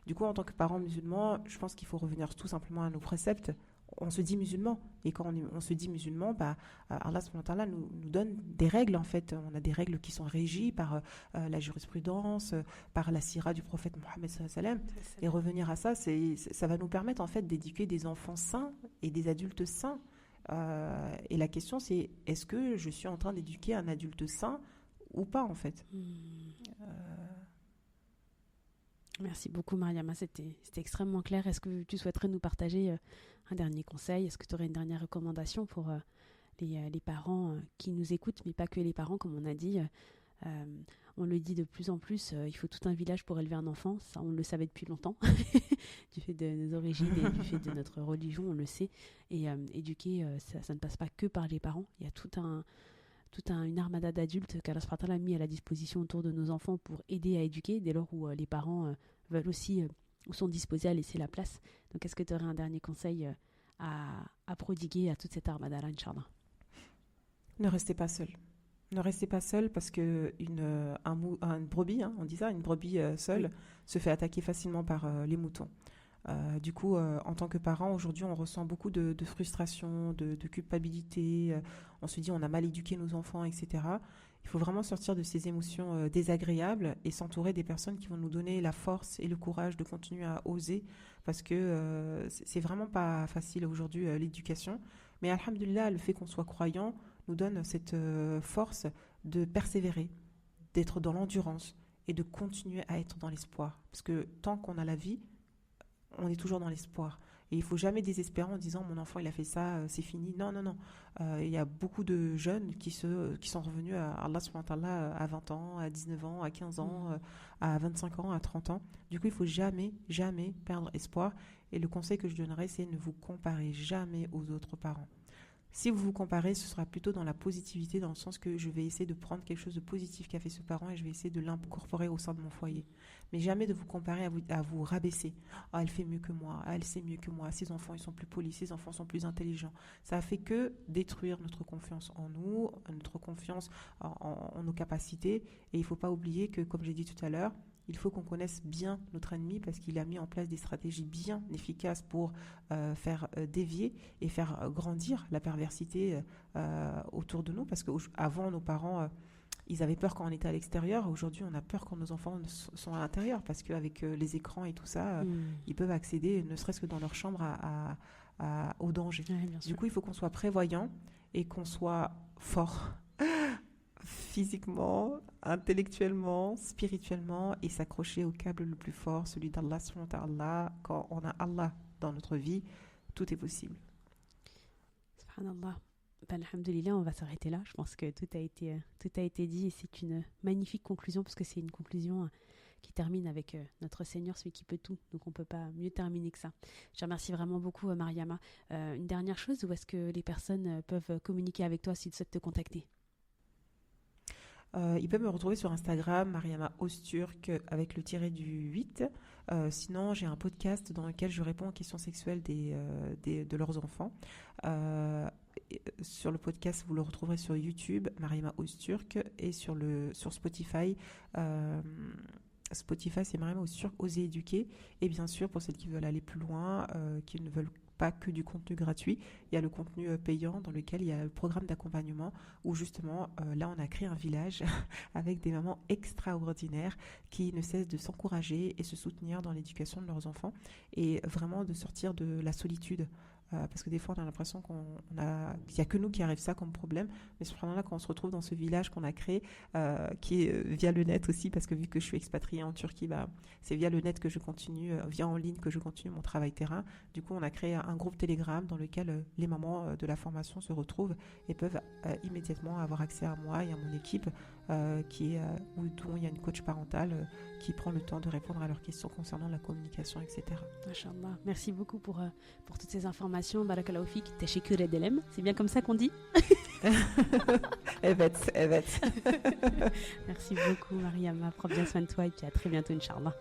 Du coup, en tant que parents musulmans, je pense qu'il faut revenir tout simplement à nos préceptes. on se dit musulman. Et quand on se dit musulman, Allah subhanahu wa ta'ala nous donne des règles en fait. On a des règles qui sont régies par la jurisprudence, par la sira du prophète Mohammed sallallahu alayhi wa sallam. Et revenir à ça, ça va nous permettre en fait d'éduquer des enfants sains et des adultes sains. Et la question c'est, est-ce que je suis en train d'éduquer un adulte sain ou pas en fait? Merci beaucoup Mariama, c'était extrêmement clair. Est-ce que tu souhaiterais nous partager un dernier conseil? Est-ce que tu aurais une dernière recommandation pour les parents qui nous écoutent, mais pas que les parents, comme on a dit on le dit de plus en plus, il faut tout un village pour élever un enfant. Ça, on le savait depuis longtemps, du fait de nos origines et du fait de notre religion, on le sait. Et éduquer, ça ne passe pas que par les parents. Il y a une armada d'adultes qu'Allah subhanahu wa ta'ala a mis à la disposition autour de nos enfants pour aider à éduquer, dès lors où les parents veulent aussi ou sont disposés à laisser la place. Donc est-ce que tu aurais un dernier conseil à prodiguer à toute cette armada-là, Inch'Allah? Ne restez pas seul. Ne restez pas seul parce que une brebis, on dit ça, une brebis seule se fait attaquer facilement par les moutons. Du coup, en tant que parent, aujourd'hui, on ressent beaucoup de frustration, de culpabilité. On se dit, on a mal éduqué nos enfants, etc. Il faut vraiment sortir de ces émotions désagréables et s'entourer des personnes qui vont nous donner la force et le courage de continuer à oser, parce que c'est vraiment pas facile aujourd'hui l'éducation. Mais alhamdoulilah, le fait qu'on soit croyant nous donne cette force de persévérer, d'être dans l'endurance et de continuer à être dans l'espoir. Parce que tant qu'on a la vie, on est toujours dans l'espoir. Et il ne faut jamais désespérer en disant « mon enfant il a fait ça, c'est fini ». Non. Il y a beaucoup de jeunes qui sont revenus à Allah subhanahu wa ta'ala à 20 ans, à 19 ans, à 15 ans, à 25 ans, à 30 ans. Du coup, il ne faut jamais perdre espoir. Et le conseil que je donnerais, c'est ne vous comparez jamais aux autres parents. Si vous vous comparez, ce sera plutôt dans la positivité, dans le sens que je vais essayer de prendre quelque chose de positif qu'a fait ce parent et je vais essayer de l'incorporer au sein de mon foyer. Mais jamais de vous comparer à vous rabaisser. « Ah, elle fait mieux que moi. Ah, elle sait mieux que moi. Ses enfants, ils sont plus polis. Ses enfants sont plus intelligents. » Ça a fait que détruire notre confiance en nous, notre confiance en nos capacités. Et il ne faut pas oublier que, comme j'ai dit tout à l'heure, il faut qu'on connaisse bien notre ennemi parce qu'il a mis en place des stratégies bien efficaces pour faire dévier et faire grandir la perversité autour de nous. Parce qu'avant, nos parents, ils avaient peur quand on était à l'extérieur. Aujourd'hui, on a peur quand nos enfants sont à l'intérieur parce qu'avec les écrans et tout ça, ils peuvent accéder, ne serait-ce que dans leur chambre, au danger. Ouais, du coup, il faut qu'on soit prévoyant et qu'on soit fort. Physiquement, intellectuellement, spirituellement, et s'accrocher au câble le plus fort, celui d'Allah subhanahu wa ta'ala. Quand on a Allah dans notre vie, tout est possible. Subhanallah. Alhamdulillah, on va s'arrêter là. Je pense que tout a été dit et c'est une magnifique conclusion parce que c'est une conclusion qui termine avec notre Seigneur, celui qui peut tout. Donc on ne peut pas mieux terminer que ça. Je remercie vraiment beaucoup Mariama. Une dernière chose, où est-ce que les personnes peuvent communiquer avec toi s'ils souhaitent te contacter? Ils peuvent me retrouver sur Instagram, Mariama Ozturk avec le tiré du 8. Sinon, j'ai un podcast dans lequel je réponds aux questions sexuelles de leurs enfants. Sur le podcast, vous le retrouverez sur YouTube, Mariama Ozturk, et sur Spotify. Spotify, c'est Mariama Ozturk, Oser éduquer. Et bien sûr, pour celles qui veulent aller plus loin, qui ne veulent pas que du contenu gratuit, il y a le contenu payant dans lequel il y a le programme d'accompagnement où justement là on a créé un village avec des mamans extraordinaires qui ne cessent de s'encourager et se soutenir dans l'éducation de leurs enfants et vraiment de sortir de la solitude. Parce que des fois on a l'impression qu'il n'y a que nous qui arrive ça comme problème, mais cependant quand on se retrouve dans ce village qu'on a créé, qui est via le net aussi, parce que vu que je suis expatriée en Turquie, c'est via le net que je continue, via en ligne que je continue mon travail terrain. Du coup on a créé un groupe Telegram dans lequel les mamans de la formation se retrouvent et peuvent immédiatement avoir accès à moi et à mon équipe dont il y a une coach parentale qui prend le temps de répondre à leurs questions concernant la communication, etc. Machallah. Merci beaucoup pour toutes ces informations. Barakallahu fik, tashkur edelem. C'est bien comme ça qu'on dit? Evet. Merci beaucoup Mariama. Prends bien soin de toi et puis à très bientôt Inch'Allah.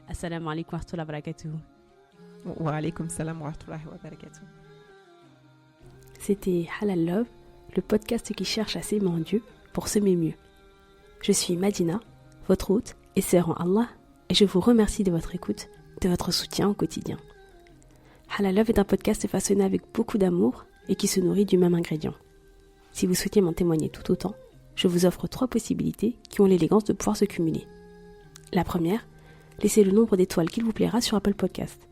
Assalamu alaikum wa rahmatullahi wa barakatuh. Wa alaikum salam wa rahmatullahi wa barakatuh. C'était Halal Love, le podcast qui cherche à s'aimer en Dieu pour semer mieux. Je suis Madina, votre hôte et sœur en Allah, et je vous remercie de votre écoute, de votre soutien au quotidien. Halal Love est un podcast façonné avec beaucoup d'amour et qui se nourrit du même ingrédient. Si vous souhaitez m'en témoigner tout autant, je vous offre 3 possibilités qui ont l'élégance de pouvoir se cumuler. La première, laissez le nombre d'étoiles qu'il vous plaira sur Apple Podcast.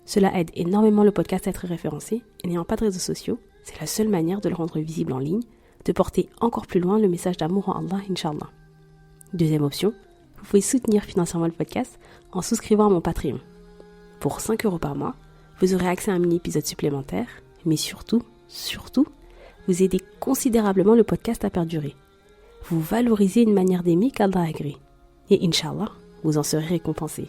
Cela aide énormément le podcast à être référencé et n'ayant pas de réseaux sociaux, c'est la seule manière de le rendre visible en ligne, de porter encore plus loin le message d'amour en Allah, Inch'Allah. Deuxième option, vous pouvez soutenir financièrement le podcast en souscrivant à mon Patreon. Pour 5 € par mois, vous aurez accès à un mini-épisode supplémentaire, mais surtout, vous aidez considérablement le podcast à perdurer. Vous valorisez une manière d'aimer qu'Allah agrée. Et Inch'Allah, vous en serez récompensé.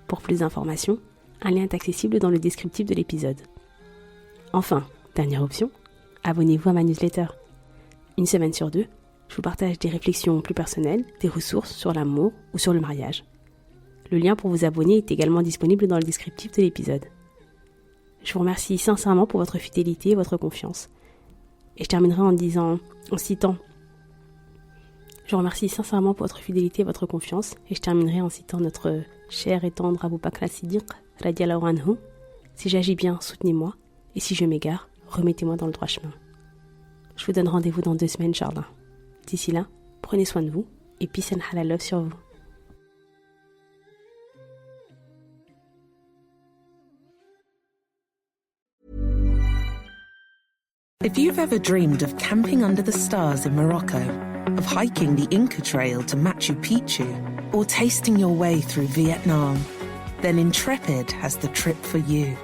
Pour plus d'informations, un lien est accessible dans le descriptif de l'épisode. Enfin, dernière option, abonnez-vous à ma newsletter. Une semaine sur 2, je vous partage des réflexions plus personnelles, des ressources sur l'amour ou sur le mariage. Le lien pour vous abonner est également disponible dans le descriptif de l'épisode. Je vous remercie sincèrement pour votre fidélité et votre confiance. Et je terminerai en citant notre cher et tendre Abu Bakr as-Siddiq, radiallahu anhu. Si j'agis bien, soutenez-moi, et si je m'égare, remettez-moi dans le droit chemin. Je vous donne rendez-vous dans 2 semaines, Inch'Allah. D'ici là, prenez soin de vous, et peace and halal love sur vous. If you've ever dreamed of camping under the stars in Morocco, of hiking the Inca Trail to Machu Picchu, or tasting your way through Vietnam, then Intrepid has the trip for you.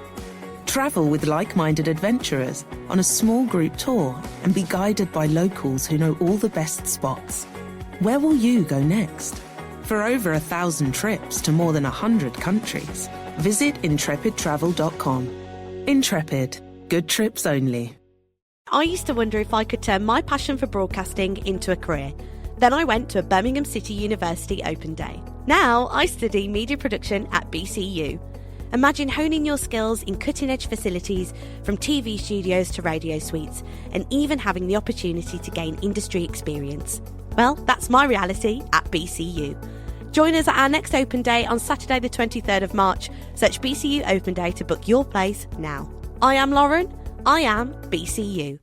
Travel with like-minded adventurers on a small group tour and be guided by locals who know all the best spots. Where will you go next? For over 1,000 trips to more than 100 countries, visit intrepidtravel.com. Intrepid. Good trips only. I used to wonder if I could turn my passion for broadcasting into a career. Then I went to a Birmingham City University Open Day. Now I study media production at BCU. Imagine honing your skills in cutting-edge facilities, from TV studios to radio suites, and even having the opportunity to gain industry experience. Well, that's my reality at BCU. Join us at our next Open Day on Saturday the 23rd of March. Search BCU Open Day to book your place now. I am Lauren. I am BCU.